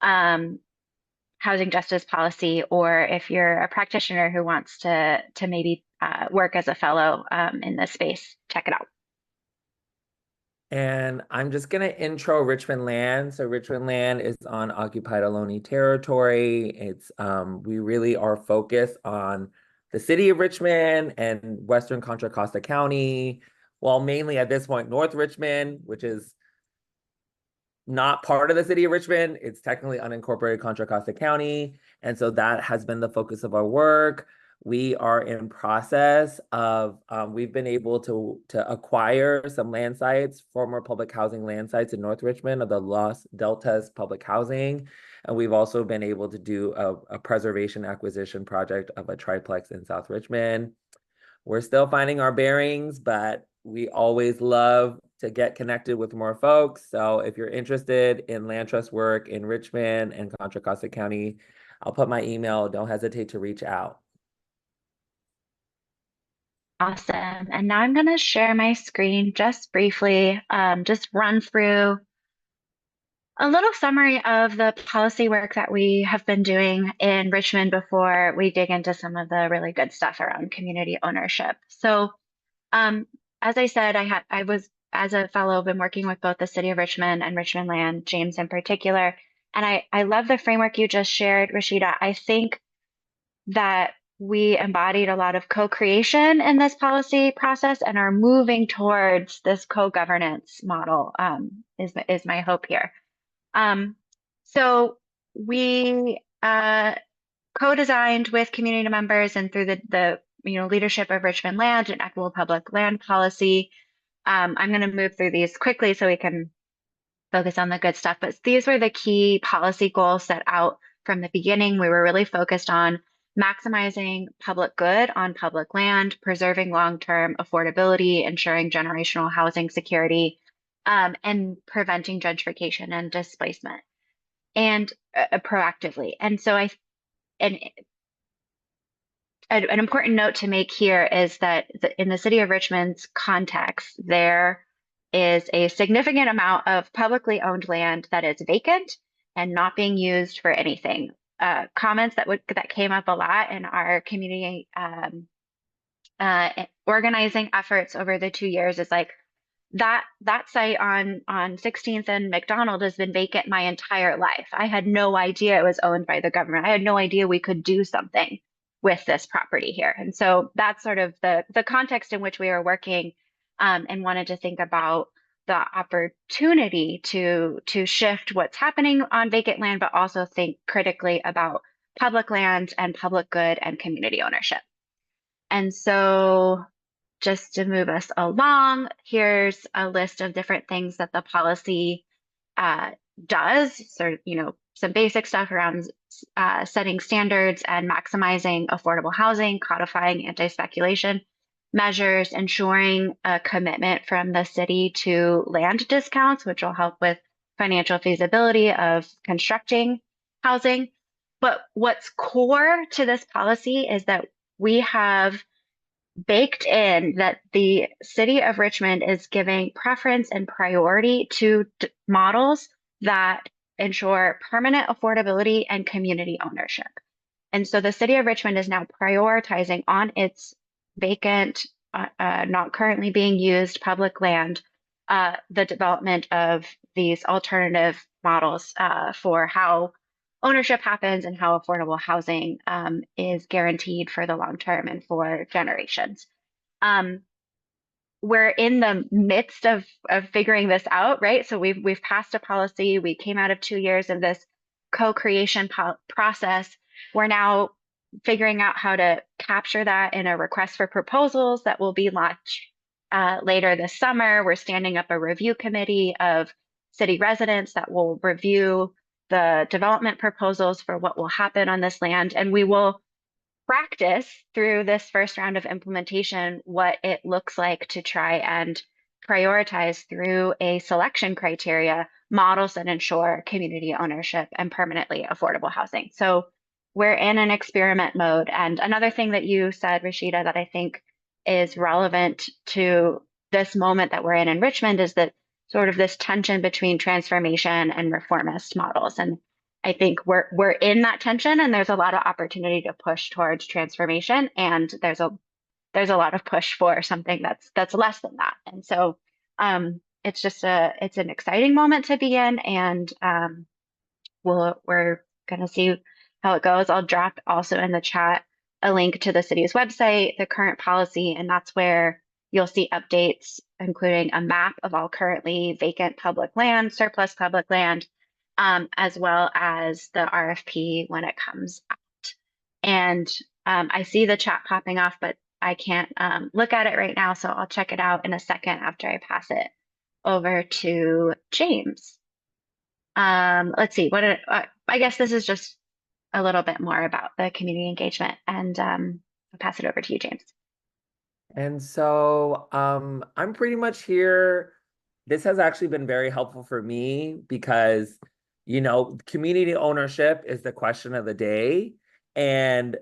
housing justice policy, or if you're a practitioner who wants to maybe work as a fellow in this space, check it out. And I'm just going to intro Richmond Land. So Richmond Land is on occupied Ohlone territory. It's we really are focused on the city of Richmond and Western Contra Costa County, well, mainly at this point, North Richmond, which is not part of the city of Richmond. It's technically unincorporated Contra Costa County. And so that has been the focus of our work. We are in process of, we've been able to acquire some land sites, former public housing land sites in North Richmond of the Los Deltas Public Housing. And we've also been able to do a preservation acquisition project of a triplex in South Richmond. We're still finding our bearings, but we always love to get connected with more folks. So if you're interested in land trust work in Richmond and Contra Costa County, I'll put my email. Don't hesitate to reach out. Awesome. And now I'm going to share my screen just briefly, just run through a little summary of the policy work that we have been doing in Richmond before we dig into some of the really good stuff around community ownership. So as I said, I was, as a fellow, been working with both the city of Richmond and Richmond Land, James in particular. And I love the framework you just shared, Rashida. I think that we embodied a lot of co-creation in this policy process and are moving towards this co-governance model, is my hope here. So we co-designed with community members and through the leadership of Richmond Land and equitable public land policy. I'm going to move through these quickly so we can focus on the good stuff, but these were the key policy goals set out from the beginning. We were really focused on maximizing public good on public land, preserving long-term affordability, ensuring generational housing security, and preventing gentrification and displacement, and proactively. And so an important note to make here is that in the city of Richmond's context, there is a significant amount of publicly owned land that is vacant and not being used for anything. Comments that came up a lot in our community organizing efforts over the 2 years is like that site on 16th and McDonald has been vacant my entire life. I had no idea it was owned by the government. I had no idea we could do something with this property here. And so that's sort of the context in which we are working, and wanted to think about the opportunity to shift what's happening on vacant land, but also think critically about public land and public good and community ownership. And so just to move us along, here's a list of different things that the policy does. So, some basic stuff around setting standards and maximizing affordable housing, codifying anti-speculation measures, ensuring a commitment from the city to land discounts, which will help with financial feasibility of constructing housing. But what's core to this policy is that we have baked in that the city of Richmond is giving preference and priority to models that ensure permanent affordability and community ownership. And so the city of Richmond is now prioritizing on its vacant, not currently being used public land, the development of these alternative models for how ownership happens and how affordable housing is guaranteed for the long term and for generations. We're in the midst of figuring this out, right? So we've passed a policy. We came out of 2 years of this co-creation process. We're now figuring out how to capture that in a request for proposals that will be launched later this summer. We're standing up a review committee of city residents that will review the development proposals for what will happen on this land. And we will practice through this first round of implementation what it looks like to try and prioritize through a selection criteria models that ensure community ownership and permanently affordable housing. So we're in an experiment mode. And another thing that you said, Rashida, that I think is relevant to this moment that we're in Richmond is that sort of this tension between transformation and reformist models. And I think we're in that tension, and there's a lot of opportunity to push towards transformation, and there's a lot of push for something that's less than that. And so it's just it's an exciting moment to be in, and we're gonna see how it goes. I'll drop also in the chat a link to the city's website, the current policy, and that's where you'll see updates, including a map of all currently vacant public land, surplus public land, as well as the RFP when it comes out. And I see the chat popping off, but I can't look at it right now, so I'll check it out in a second after I pass it over to James. Let's see, I guess this is just a little bit more about the community engagement, and I'll pass it over to you, James. And so I'm pretty much here. This has actually been very helpful for me because, community ownership is the question of the day. And,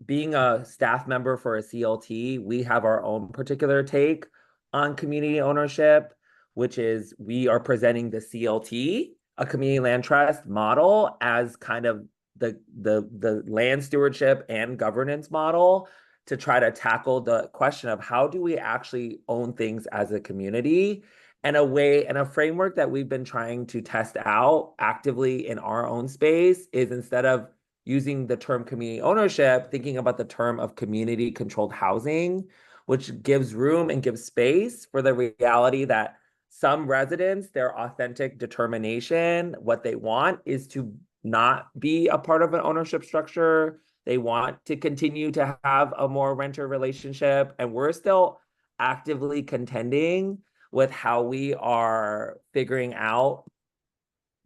being a staff member for a CLT, we have our own particular take on community ownership, which is we are presenting the CLT, a community land trust model, as kind of the land stewardship and governance model to try to tackle the question of how do we actually own things as a community, and a framework that we've been trying to test out actively in our own space is, instead of using the term community ownership, thinking about the term of community controlled housing, which gives room and gives space for the reality that some residents, their authentic determination, what they want is to not be a part of an ownership structure. They want to continue to have a more renter relationship. And we're still actively contending with how we are figuring out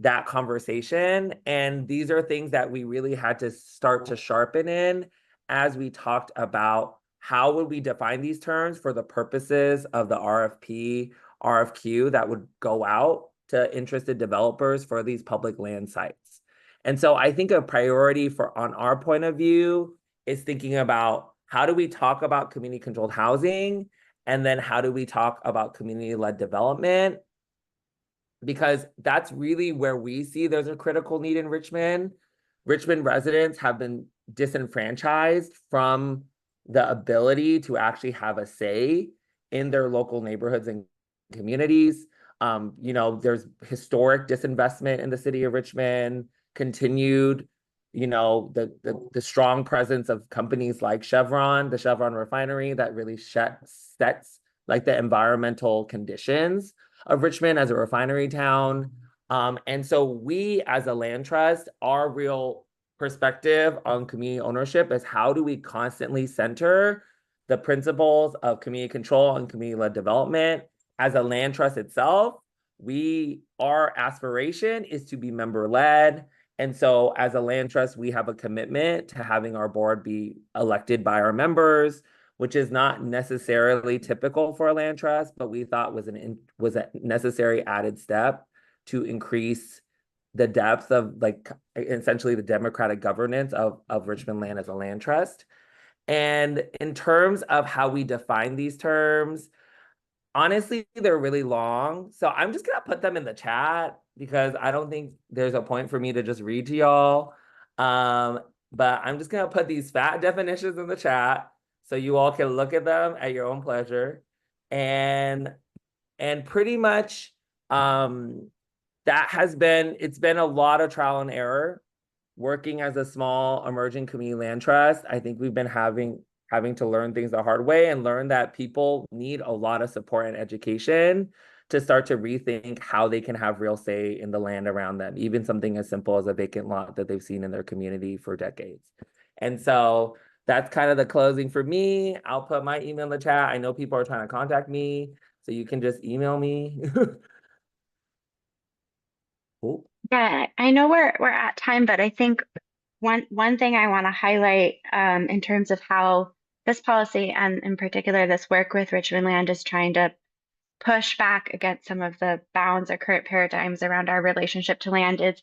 that conversation. And these are things that we really had to start to sharpen in as we talked about how would we define these terms for the purposes of the RFQ that would go out to interested developers for these public land sites. And so I think a priority on our point of view is thinking about how do we talk about community controlled housing, and then how do we talk about community-led development? Because that's really where we see there's a critical need in Richmond. Richmond residents have been disenfranchised from the ability to actually have a say in their local neighborhoods and communities. You know, there's historic disinvestment in the city of Richmond, continued, you know, the strong presence of companies like Chevron, the Chevron refinery that really sets like the environmental conditions of Richmond as a refinery town. And so we as a land trust, our real perspective on community ownership is how do we constantly center the principles of community control and community-led development. As a land trust itself, our aspiration is to be member-led. And so as a land trust, we have a commitment to having our board be elected by our members, which is not necessarily typical for a land trust, but we thought was a necessary added step to increase the depth of like essentially the democratic governance of Richmond Land as a land trust. And in terms of how we define these terms, honestly, they're really long. So I'm just gonna put them in the chat because I don't think there's a point for me to just read to y'all. But I'm just gonna put these fat definitions in the chat so you all can look at them at your own pleasure. And pretty much it's been a lot of trial and error working as a small emerging community land trust. I think we've been having to learn things the hard way and learn that people need a lot of support and education to start to rethink how they can have real say in the land around them, even something as simple as a vacant lot that they've seen in their community for decades. And so that's kind of the closing for me. I'll put my email in the chat. I know people are trying to contact me, so you can just email me. Cool. Yeah, I know we're at time, but I think one thing I want to highlight in terms of how this policy and in particular this work with Richmond Land is trying to push back against some of the bounds or current paradigms around our relationship to land is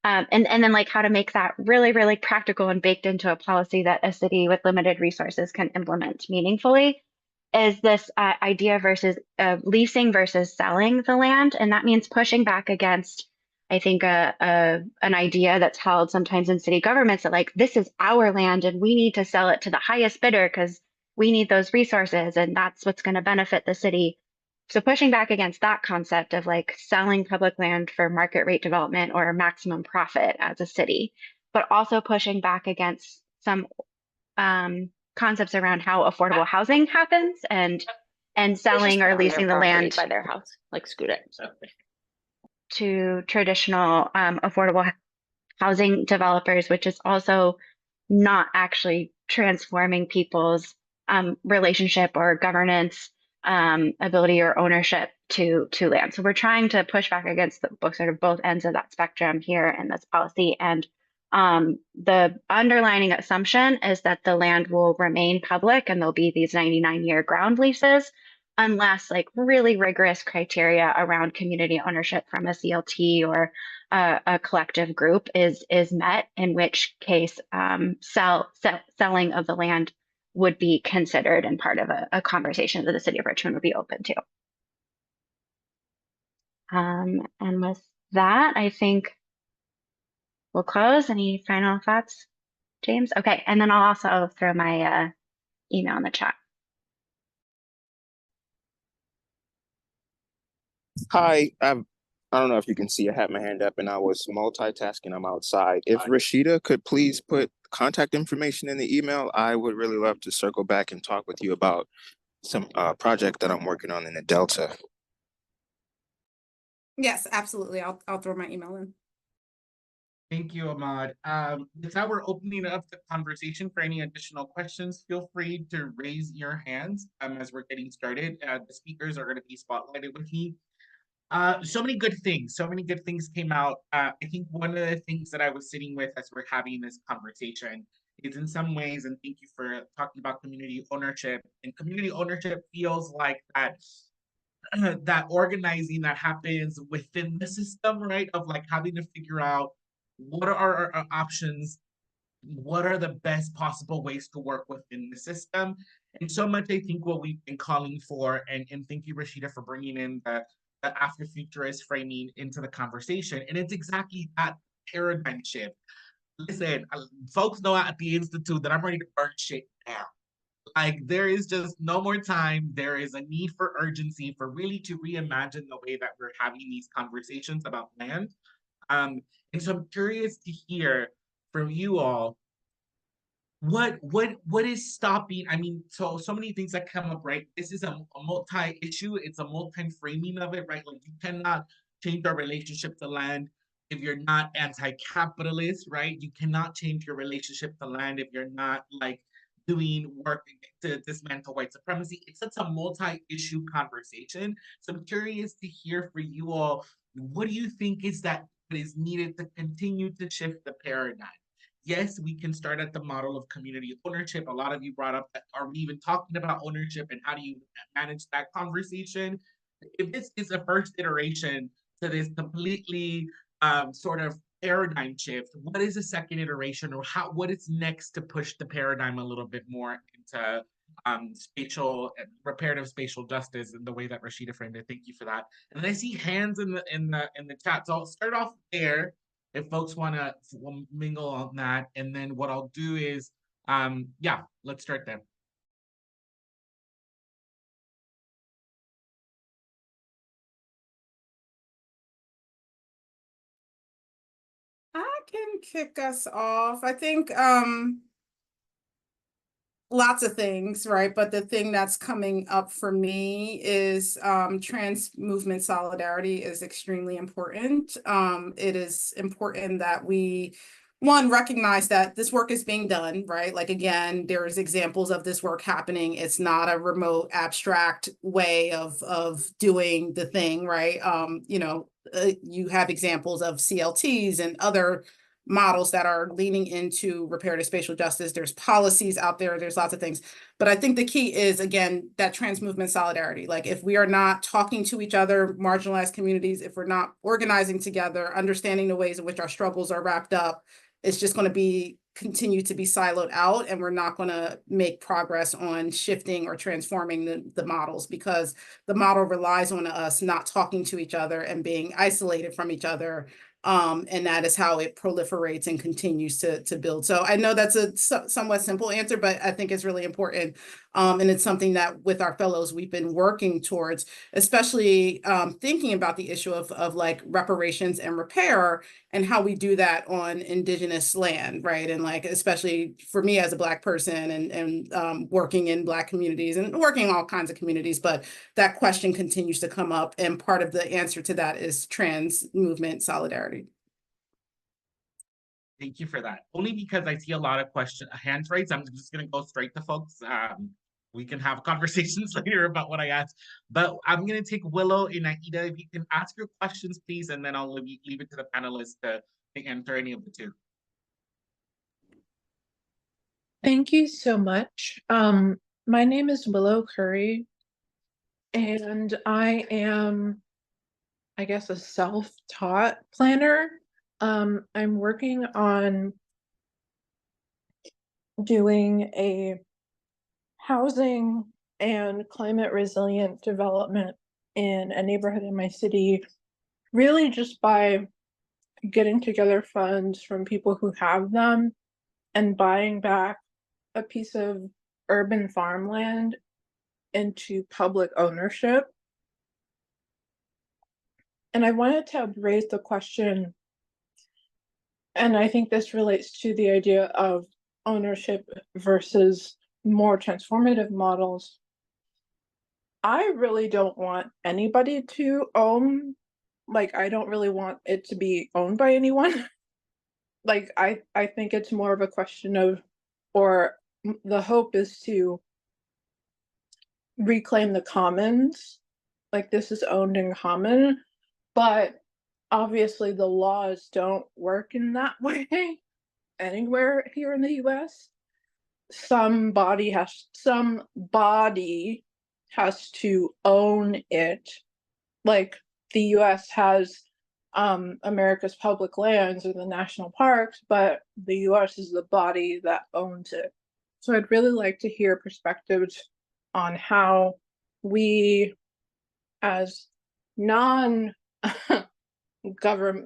and then like how to make that really, really practical and baked into a policy that a city with limited resources can implement meaningfully is this idea versus leasing versus selling the land. And that means pushing back against, I think, an idea that's held sometimes in city governments that like, this is our land and we need to sell it to the highest bidder because we need those resources and that's what's going to benefit the city. So pushing back against that concept of like selling public land for market rate development or maximum profit as a city, but also pushing back against some concepts around how affordable housing happens and selling or leasing the land by their house, like scoot it. So to traditional affordable housing developers, which is also not actually transforming people's relationship or governance ability or ownership to land. So we're trying to push back against sort of both ends of that spectrum here in this policy. And the underlining assumption is that the land will remain public and there'll be these 99-year ground leases unless like really rigorous criteria around community ownership from a CLT or a collective group is met, in which case selling of the land would be considered and part of a conversation that the city of Richmond would be open to. And with that, I think we'll close. Any final thoughts, James? Okay, and then I'll also throw my email in the chat. Hi, I don't know if you can see, I had my hand up and I was multitasking. I'm outside. If Rashida could please put contact information in the email, I would really love to circle back and talk with you about some project that I'm working on in the Delta. Yes, absolutely. I'll throw my email in. Thank you, Ahmad. With that, we're opening up the conversation for any additional questions. Feel free to raise your hands as we're getting started. The speakers are going to be spotlighted with me. So many good things came out. I think one of the things that I was sitting with as we're having this conversation is in some ways, and thank you for talking about community ownership, and community ownership feels like that organizing that happens within the system, right? Of like having to figure out what are our options, what are the best possible ways to work within the system. And so much, I think, what we've been calling for, and thank you, Rashida, for bringing in the Afrofuturist framing into the conversation. And it's exactly that paradigm shift. Listen, folks know at the Institute that I'm ready to burn shit down. Like there is just no more time. There is a need for urgency for really to reimagine the way that we're having these conversations about land. And so I'm curious to hear from you all what is stopping. I mean, so many things that come up, right? This is a multi-issue, it's a multi-framing of it, right? Like you cannot change our relationship to land if you're not anti-capitalist, right? You cannot change your relationship to land if you're not like doing work to dismantle white supremacy. It's such a multi-issue conversation. So I'm curious to hear for you all, what do you think is that is needed to continue to shift the paradigm? Yes, we can start at the model of community ownership. A lot of you brought up that, are we even talking about ownership and how do you manage that conversation? If this is a first iteration to this completely sort of paradigm shift, what is the second iteration, or what is next to push the paradigm a little bit more into spatial reparative spatial justice in the way that Rashida framed it? Thank you for that. And I see hands in the chat, so I'll start off there if folks want to mingle on that. And then what I'll do is, yeah, let's start there. I can kick us off. I think lots of things, right? But the thing that's coming up for me is trans movement solidarity is extremely important. It is important that we, one, recognize that this work is being done, right? Like, again, there's examples of this work happening. It's not a remote, abstract way of doing the thing, right? You have examples of CLTs and other models that are leaning into reparative spatial justice. There's policies out there, there's lots of things. But I think the key is, again, that trans movement solidarity. Like if we are not talking to each other, marginalized communities, if we're not organizing together, understanding the ways in which our struggles are wrapped up, it's just going to continue to be siloed out, and we're not going to make progress on shifting or transforming the models, because the model relies on us not talking to each other and being isolated from each other. And that is how it proliferates and continues to build. So I know that's a somewhat simple answer, but I think it's really important. And it's something that with our fellows, we've been working towards, especially thinking about the issue of like reparations and repair and how we do that on Indigenous land, right? And like, especially for me as a Black person and working in Black communities and working in all kinds of communities, but that question continues to come up. And part of the answer to that is trans movement solidarity. Thank you for that. Only because I see a lot of hands raised. I'm just going to go straight to folks. We can have conversations later about what I asked, but I'm going to take Willow and Aida. If you can ask your questions, please, and then I'll leave it to the panelists to answer any of the two. Thank you so much. My name is Willow Curry, and I am, I guess, a self-taught planner. I'm working on doing a housing and climate resilient development in a neighborhood in my city, really just by getting together funds from people who have them and buying back a piece of urban farmland into public ownership. And I wanted to raise the question, and I think this relates to the idea of ownership versus more transformative models. I really don't want anybody to own, like, I don't really want it to be owned by anyone. Like, I think it's more of a question of, or the hope is to reclaim the commons, like this is owned in common, but obviously the laws don't work in that way anywhere here in the US. Somebody has to own it. Like the US has America's public lands or the national parks, but the US is the body that owns it. So I'd really like to hear perspectives on how we, as non-government,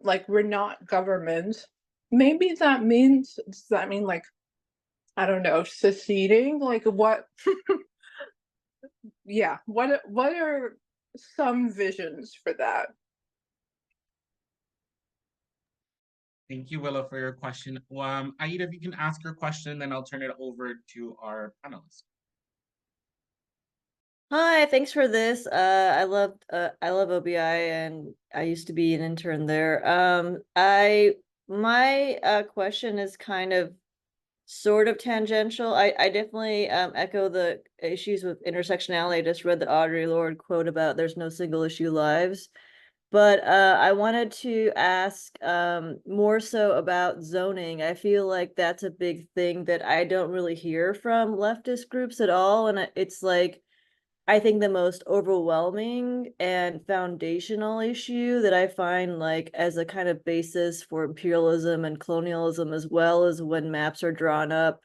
like we're not government, maybe that means, does that mean like I don't know, seceding? Like what? Yeah, what are some visions for that? Thank you, Willow, for your question. Aida, if you can ask your question, then I'll turn it over to our panelists. Hi, thanks for this. I love OBI and I used to be an intern there. My question is kind of sort of tangential. I definitely echo the issues with intersectionality. I just read the Audre Lorde quote about there's no single issue lives. But I wanted to ask more so about zoning. I feel like that's a big thing that I don't really hear from leftist groups at all. And it's like, I think the most overwhelming and foundational issue that I find like as a kind of basis for imperialism and colonialism, as well as when maps are drawn up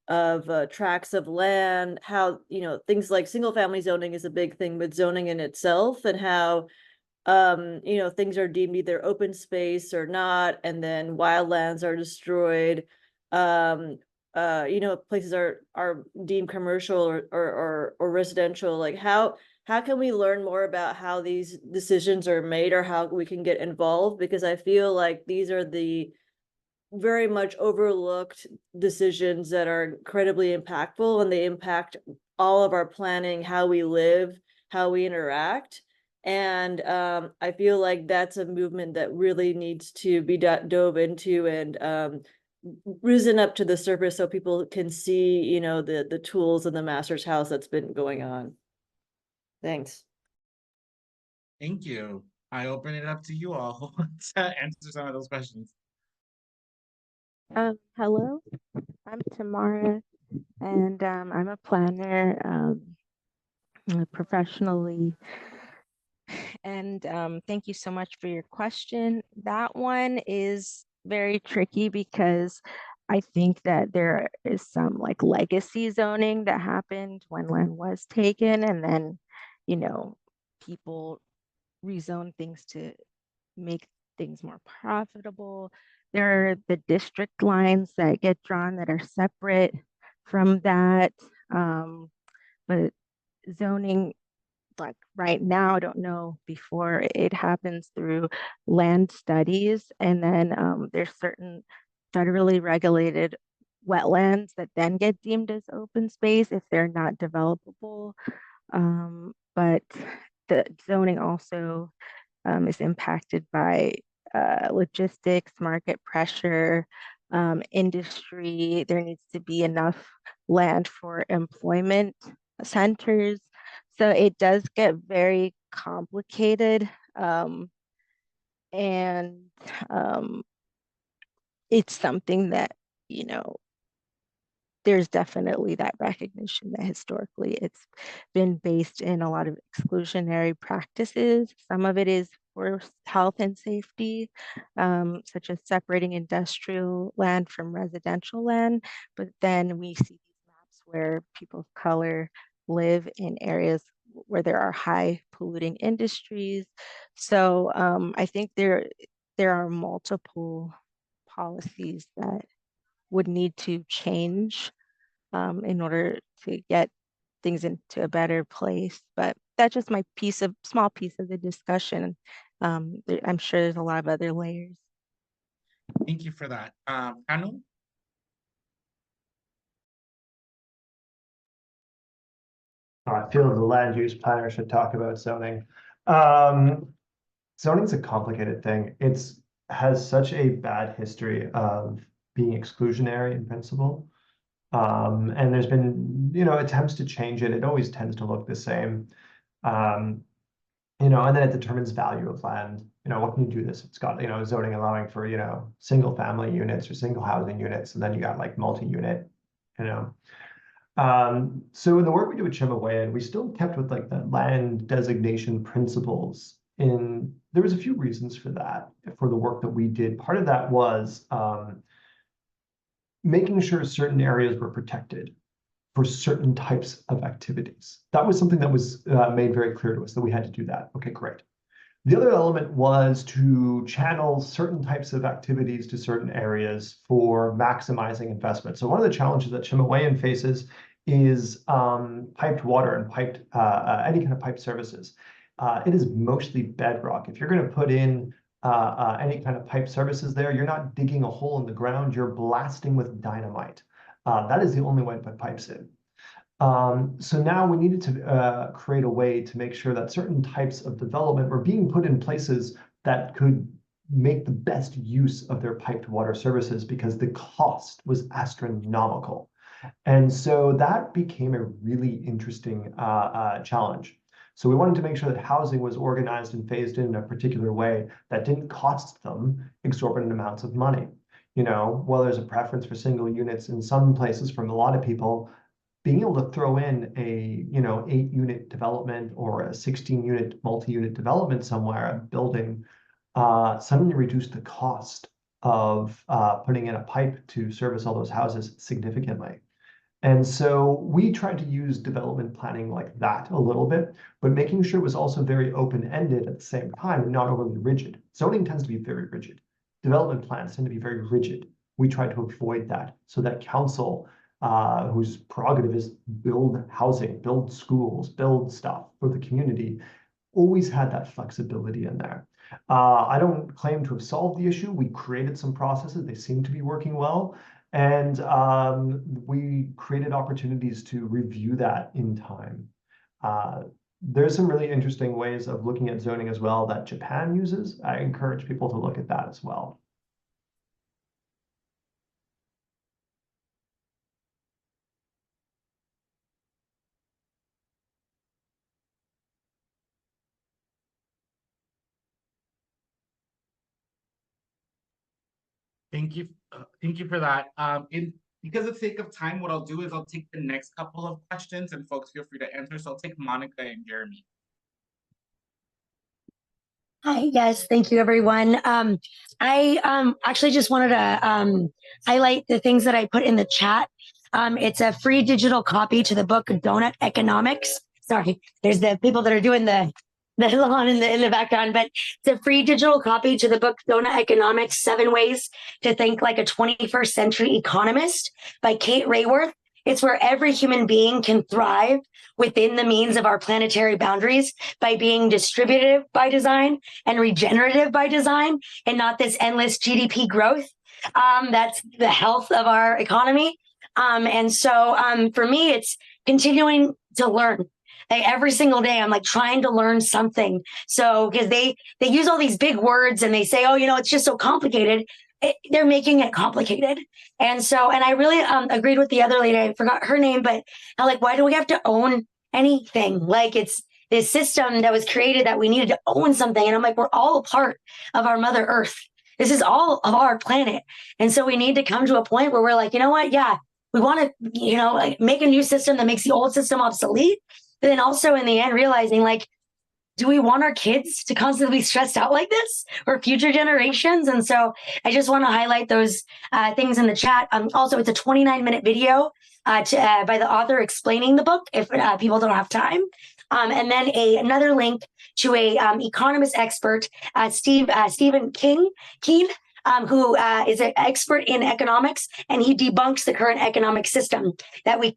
of tracts of land, how, you know, things like single family zoning is a big thing, but zoning in itself and how you know, things are deemed either open space or not, and then wildlands are destroyed. You know, places are deemed commercial or residential. Like how can we learn more about how these decisions are made or how we can get involved? Because I feel like these are the very much overlooked decisions that are incredibly impactful, and they impact all of our planning, how we live, how we interact. And I feel like that's a movement that really needs to be dove into and risen up to the surface so people can see, you know, the tools in the master's house that's been going on. Thanks. Thank you. I open it up to you all to answer some of those questions. Hello, I'm Tamara, and I'm a planner professionally. And thank you so much for your question. That one is very tricky because I think that there is some like legacy zoning that happened when land was taken, and then, you know, people rezone things to make things more profitable. There are the district lines that get drawn that are separate from that. But zoning, like right now, I don't know, before it happens through land studies. And then there's certain federally regulated wetlands that then get deemed as open space if they're not developable. But the zoning also is impacted by logistics, market pressure, industry. There needs to be enough land for employment centers. So it does get very complicated. And it's something that, you know, there's definitely that recognition that historically it's been based in a lot of exclusionary practices. Some of it is for health and safety, such as separating industrial land from residential land. But then we see these maps where people of color live in areas where there are high polluting industries. So I think there are multiple policies that would need to change in order to get things into a better place. But that's just my small piece of the discussion. I'm sure there's a lot of other layers. Thank you for that. Anu? I feel the land use planner should talk about zoning. Zoning is a complicated thing. It's has such a bad history of being exclusionary in principle. And there's been, you know, attempts to change it. It always tends to look the same. You know, and then it determines value of land. You know, what can you do this? It's got, you know, zoning allowing for, you know, single family units or single housing units, and then you got like multi-unit, you know. So in the work we do with Chemawayan, we still kept with like the land designation principles. There was a few reasons for that, for the work that we did. Part of that was making sure certain areas were protected for certain types of activities. That was something that was made very clear to us that we had to do that. Okay, great. The other element was to channel certain types of activities to certain areas for maximizing investment. So one of the challenges that Chemawayan faces is piped water and piped any kind of pipe services. It is mostly bedrock. If you're going to put in any kind of pipe services there, you're not digging a hole in the ground, you're blasting with dynamite. That is the only way to put pipes in. So now we needed to create a way to make sure that certain types of development were being put in places that could make the best use of their piped water services, because the cost was astronomical. And so that became a really interesting challenge. So we wanted to make sure that housing was organized and phased in a particular way that didn't cost them exorbitant amounts of money. You know, while there's a preference for single units in some places from a lot of people, being able to throw in a 8-unit development or a 16-unit multi-unit development somewhere, a building, suddenly reduced the cost of putting in a pipe to service all those houses significantly. And so we tried to use development planning like that a little bit, but making sure it was also very open-ended at the same time and not overly rigid. Zoning tends to be very rigid. Development plans tend to be very rigid. We tried to avoid that so that council, whose prerogative is build housing, build schools, build stuff for the community, always had that flexibility in there. I don't claim to have solved the issue. We created some processes. They seem to be working well. And we created opportunities to review that in time. There's some really interesting ways of looking at zoning as well that Japan uses. I encourage people to look at that as well. Thank you for that. Because of sake of time, what I'll do is I'll take the next couple of questions and folks feel free to answer. So I'll take Monica and Jeremy. Hi, yes, thank you, everyone. I actually just wanted to highlight the things that I put in the chat. It's a free digital copy to the book Donut Economics. Sorry, there's the people that are doing the lawn in the background, but it's a free digital copy to the book Donut Economics: 7 Ways to Think Like a 21st Century Economist by Kate Rayworth. It's where every human being can thrive within the means of our planetary boundaries by being distributive by design and regenerative by design, and not this endless GDP growth. That's the health of our economy. And so for me, it's continuing to learn. Like every single day, I'm like trying to learn something. So because they use all these big words and they say, oh, it's just so complicated. They're making it complicated. And so, and I really agreed with the other lady, I forgot her name, but I'm like, why do we have to own anything? Like it's this system that was created that we needed to own something. And I'm like, we're all a part of our Mother Earth. This is all of our planet. And so we need to come to a point where we're like, you know what? Yeah, we want to, like make a new system that makes the old system obsolete. But then also in the end, realizing like, do we want our kids to constantly be stressed out like this, or future generations? And so I just want to highlight those things in the chat. Also, it's a 29-minute video by the author explaining the book if people don't have time. And then another link to a economist expert, Stephen Keen, who is an expert in economics, and he debunks the current economic system that we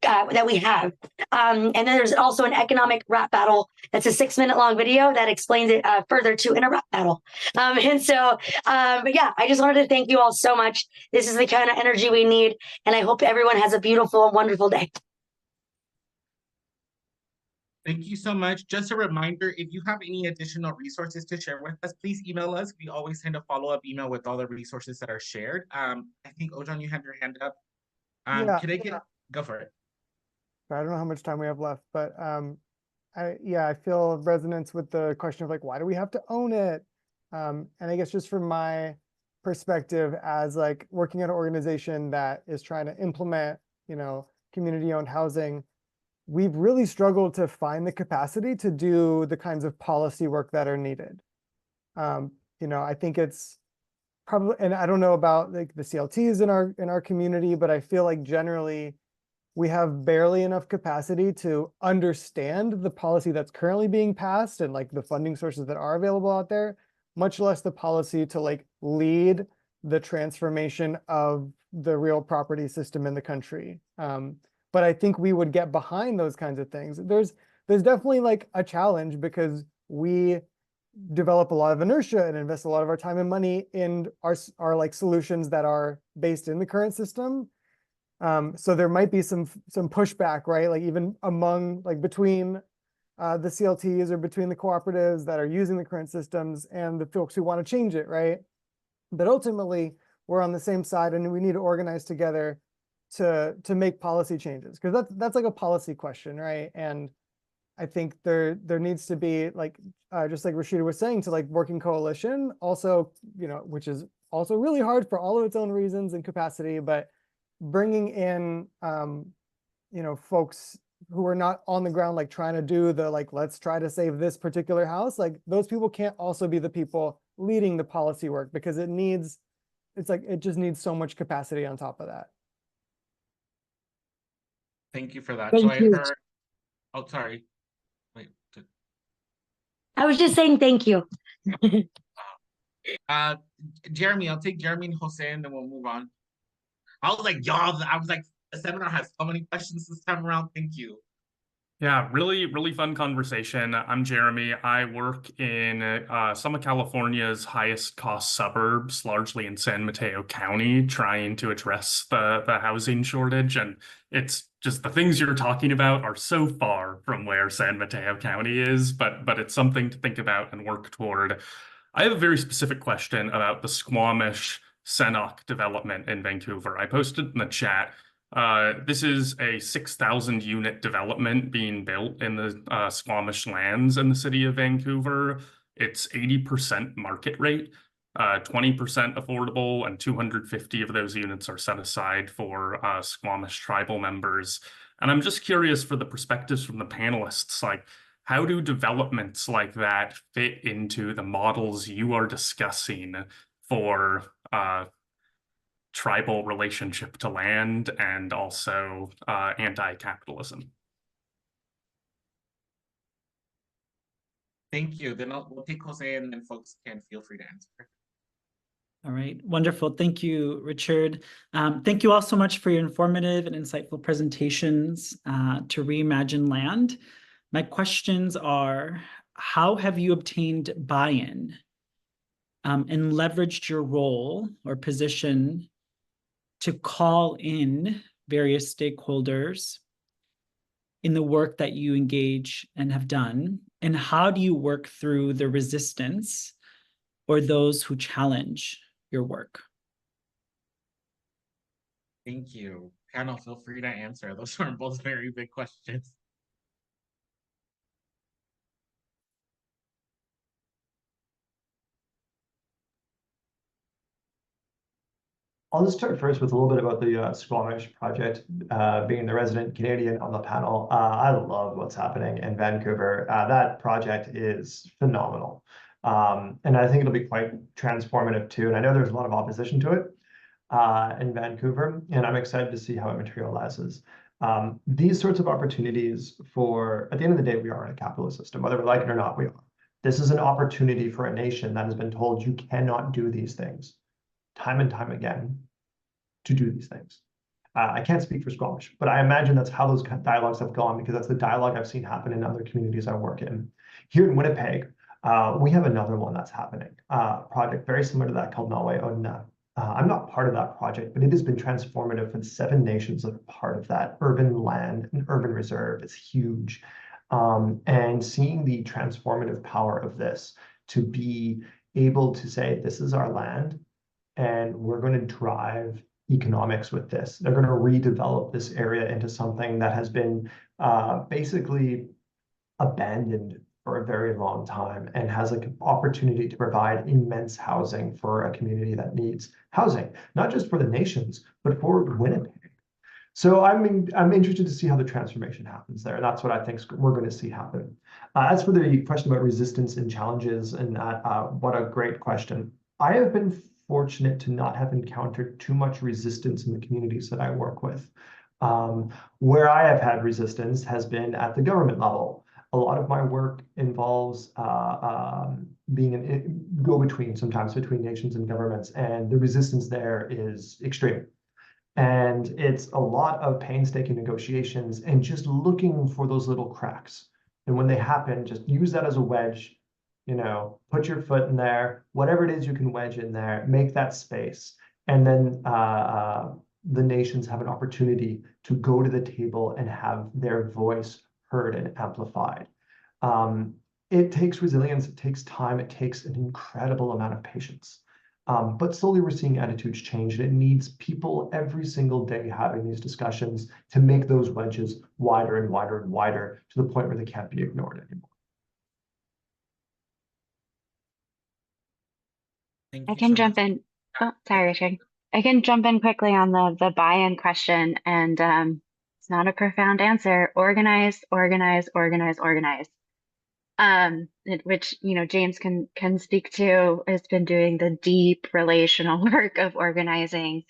have. And then there's also an economic rap battle that's a 6-minute long video that explains it further too in a rap battle. And so, but yeah, I just wanted to thank you all so much. This is the kind of energy we need, and I hope everyone has a beautiful and wonderful day. Thank you so much. Just a reminder, if you have any additional resources to share with us, please email us. We always send a follow-up email with all the resources that are shared. I think, Ojan, you have your hand up. Yeah. Go for it. I don't know how much time we have left, but I feel resonance with the question of like, why do we have to own it? And I guess just from my perspective as like working at an organization that is trying to implement, community-owned housing, we've really struggled to find the capacity to do the kinds of policy work that are needed. I think it's probably, and I don't know about like the CLTs in our community, but I feel like generally we have barely enough capacity to understand the policy that's currently being passed and like the funding sources that are available out there, much less the policy to like lead the transformation of the real property system in the country. But I think we would get behind those kinds of things. There's definitely like a challenge because we develop a lot of inertia and invest a lot of our time and money in our like solutions that are based in the current system. So there might be some pushback, right? Like even among like between the CLTs or between the cooperatives that are using the current systems and the folks who want to change it, right? But ultimately, we're on the same side, and we need to organize together to make policy changes, because that's like a policy question, right? And I think there needs to be like just like Rashida was saying, to like working coalition, also, you know, which is also really hard for all of its own reasons and capacity, but bringing in you know, folks who are not on the ground like trying to do the like let's try to save this particular house, like those people can't also be the people leading the policy work, because it just needs so much capacity on top of that. Thank you for that. Thank So I you. heard, oh, sorry. Wait. I was just saying thank you. Jeremy, I'll take Jeremy and Jose and then we'll move on. I was like, y'all, I was like, the seminar has so many questions this time around. Thank you. Yeah, really, really fun conversation. I'm Jeremy. I work in some of California's highest cost suburbs, largely in San Mateo County, trying to address the housing shortage. And it's just the things you're talking about are so far from where San Mateo County is, but it's something to think about and work toward. I have a very specific question about the Squamish Cenoc development in Vancouver. I posted in the chat. This is a 6,000 unit development being built in the Squamish lands in the city of Vancouver. It's 80% market rate, 20% affordable, and 250 of those units are set aside for Squamish tribal members. And I'm just curious for the perspectives from the panelists, like how do developments like that fit into the models you are discussing for tribal relationship to land and also anti-capitalism? Thank you. Then we'll take Jose and then folks can feel free to answer. All right, wonderful. Thank you, Richard. Thank you all so much for your informative and insightful presentations to Reimagine Land. My questions are, how have you obtained buy-in and leveraged your role or position to call in various stakeholders in the work that you engage and have done? And how do you work through the resistance or those who challenge your work? Thank you. Panel, feel free to answer. Those are both very big questions. I'll just start first with a little bit about the Squamish project. Being the resident Canadian on the panel, I love what's happening in Vancouver. That project is phenomenal. And I think it'll be quite transformative too. And I know there's a lot of opposition to it in Vancouver, and I'm excited to see how it materializes. These sorts of opportunities at the end of the day, we are in a capitalist system, whether we like it or not, we are. This is an opportunity for a nation that has been told you cannot do these things time and time again to do these things. I can't speak for Squamish, but I imagine that's how those dialogues have gone, because that's the dialogue I've seen happen in other communities I work in. Here in Winnipeg, we have another one that's happening, project very similar to that called Nawe Odina. I'm not part of that project, but it has been transformative for the 7 nations that are part of that urban land and urban reserve. It's huge. And seeing the transformative power of this to be able to say, this is our land, and we're going to drive economics with this. They're going to redevelop this area into something that has been basically abandoned for a very long time and has an opportunity to provide immense housing for a community that needs housing, not just for the nations, but for Winnipeg. So I'm interested to see how the transformation happens there. And that's what I think we're going to see happen. As for the question about resistance and challenges, and what a great question. I have been fortunate to not have encountered too much resistance in the communities that I work with. Where I have had resistance has been at the government level. A lot of my work involves being a go-between sometimes between nations and governments, and the resistance there is extreme. And it's a lot of painstaking negotiations and just looking for those little cracks. And when they happen, just use that as a wedge, put your foot in there, whatever it is you can wedge in there, make that space. And then the nations have an opportunity to go to the table and have their voice heard and amplified. It takes resilience, it takes time, it takes an incredible amount of patience. But slowly we're seeing attitudes change, and it needs people every single day having these discussions to make those wedges wider and wider and wider to the point where they can't be ignored anymore. I can jump in. Oh, sorry, Richard. I can jump in quickly on the buy-in question, and it's not a profound answer. Organize, organize, organize, organize. Which James can speak to, has been doing the deep relational work of organizing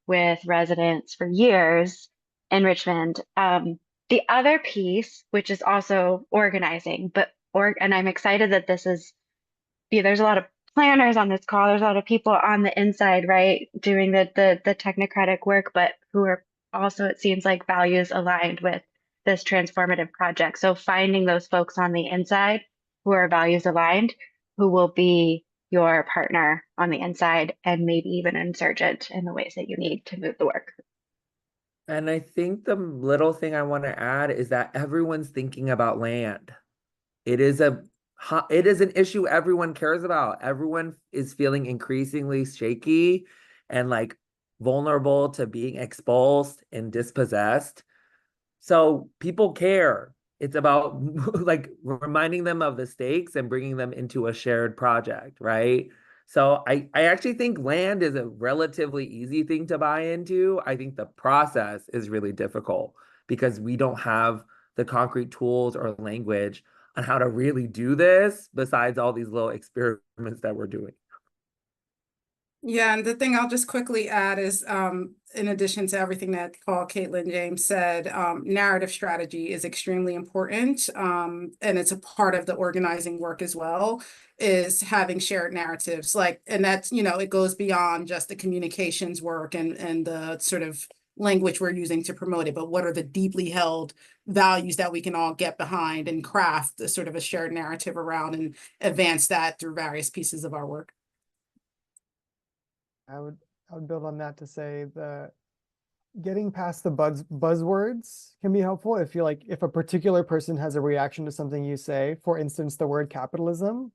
with residents for years in Richmond. The other piece, which is also organizing, and I'm excited that there's a lot of planners on this call. There's a lot of people on the inside, right, doing the technocratic work, but who are also, it seems like, values aligned with this transformative project. So finding those folks on the inside who are values aligned, who will be your partner on the inside and maybe even insurgent in the ways that you need to move the work. And I think the little thing I want to add is that everyone's thinking about land. It is an issue everyone cares about. Everyone is feeling increasingly shaky and like vulnerable to being expulsed and dispossessed. So people care. It's about like reminding them of the stakes and bringing them into a shared project, right? So I actually think land is a relatively easy thing to buy into. I think the process is really difficult because we don't have the concrete tools or language on how to really do this besides all these little experiments that we're doing. Yeah, and the thing I'll just quickly add is, in addition to everything that Paul, Caitlin, James said, narrative strategy is extremely important, and it's a part of the organizing work as well, is having shared narratives. And that's, it goes beyond just the communications work and the sort of language we're using to promote it, but what are the deeply held values that we can all get behind and craft a sort of a shared narrative around and advance that through various pieces of our work. I would build on that to say that getting past the buzzwords can be helpful if a particular person has a reaction to something you say, for instance, the word capitalism.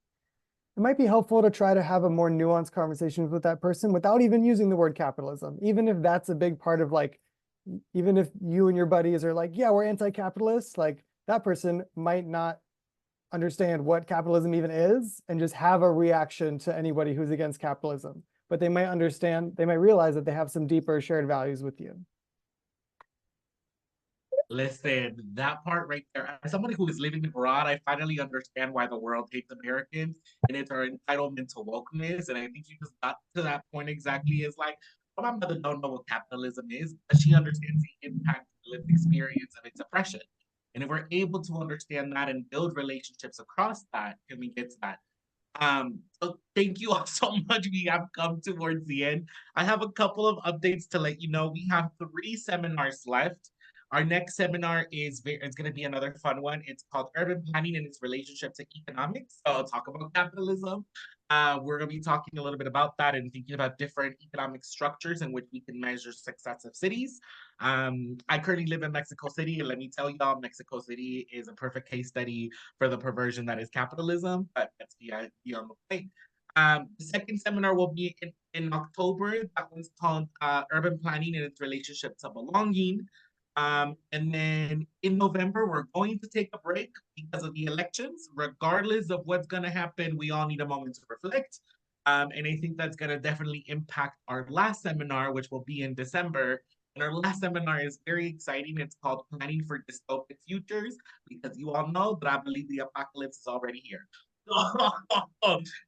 It might be helpful to try to have a more nuanced conversation with that person without even using the word capitalism, even if that's a big part of even if you and your buddies are like, yeah, we're anti-capitalist, that person might not understand what capitalism even is and just have a reaction to anybody who's against capitalism. But they might realize that they have some deeper shared values with you. Listen, that part right there, as somebody who is living abroad, I finally understand why the world hates Americans, and it's our entitlement to wokeness. And I think you just got to that point exactly, is like, well, my mother don't know what capitalism is, but she understands the impact of the lived experience of its oppression. And if we're able to understand that and build relationships across that, can we get to that? So thank you all so much. We have come towards the end. I have a couple of updates to let you know. We have 3 seminars left. Our next seminar it's going to be another fun one. It's called Urban Planning and its Relationship to Economics. So I'll talk about capitalism. We're going to be talking a little bit about that and thinking about different economic structures in which we can measure success of cities. I currently live in Mexico City, and let me tell y'all, Mexico City is a perfect case study for the perversion that is capitalism, but that's beyond the point. The second seminar will be in October. That one's called Urban Planning and its Relationship to Belonging. And then in November, we're going to take a break because of the elections. Regardless of what's going to happen, we all need a moment to reflect. And I think that's going to definitely impact our last seminar, which will be in December. And our last seminar is very exciting. It's called Planning for Dystopic Futures, because you all know that I believe the apocalypse is already here.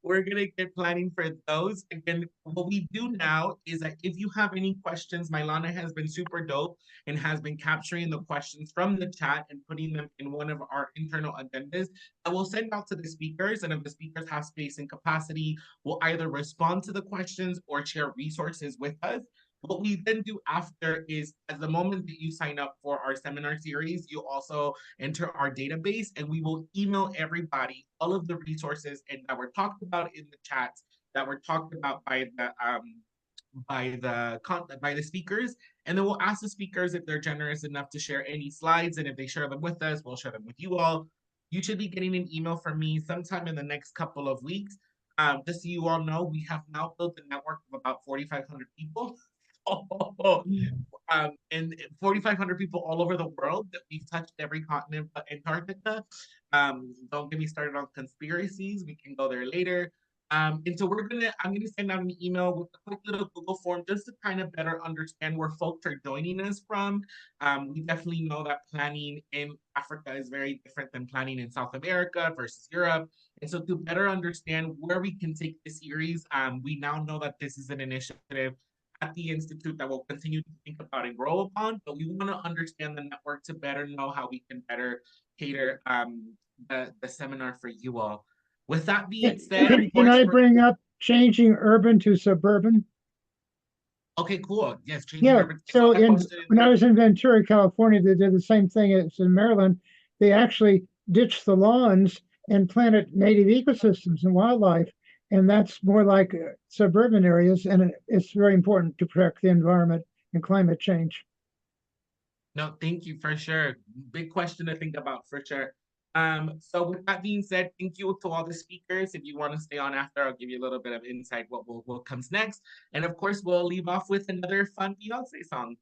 We're gonna get planning for those. Again, what we do now is that if you have any questions, Milana has been super dope and has been capturing the questions from the chat and putting them in one of our internal agendas. I will send out to the speakers, and if the speakers have space and capacity, we'll either respond to the questions or share resources with us. What we then do after is, at the moment that you sign up for our seminar series, you also enter our database, and we will email everybody all of the resources and that were talked about in the chats, that were talked about by the speakers, and then we'll ask the speakers if they're generous enough to share any slides, and if they share them with us, we'll share them with you all. You should be getting an email from me sometime in the next couple of weeks. Just so you all know, we have now built a network of about 4,500 people. And 4,500 people all over the world that we've touched every continent but Antarctica. Don't get me started on conspiracies. We can go there later. And so I'm gonna send out an email with a quick little Google form just to kind of better understand where folks are joining us from. We definitely know that planning in Africa is very different than planning in South America versus Europe. And so to better understand where we can take this series, we now know that this is an initiative at the Institute that we'll continue to think about and grow upon, but we want to understand the network to better know how we can better cater the seminar for you all. With that being said, can I bring up changing urban to suburban? Okay, cool. Yes, changing Yeah, urban. so when I was in Ventura, California, they did the same thing as in Maryland. They actually ditched the lawns and planted native ecosystems and wildlife. And that's more like suburban areas. And it's very important to protect the environment and climate change. No, thank you for sure. Big question to think about for sure. So with that being said, thank you to all the speakers. If you want to stay on after, I'll give you a little bit of insight what comes next. And of course, we'll leave off with another fun Beyonce song.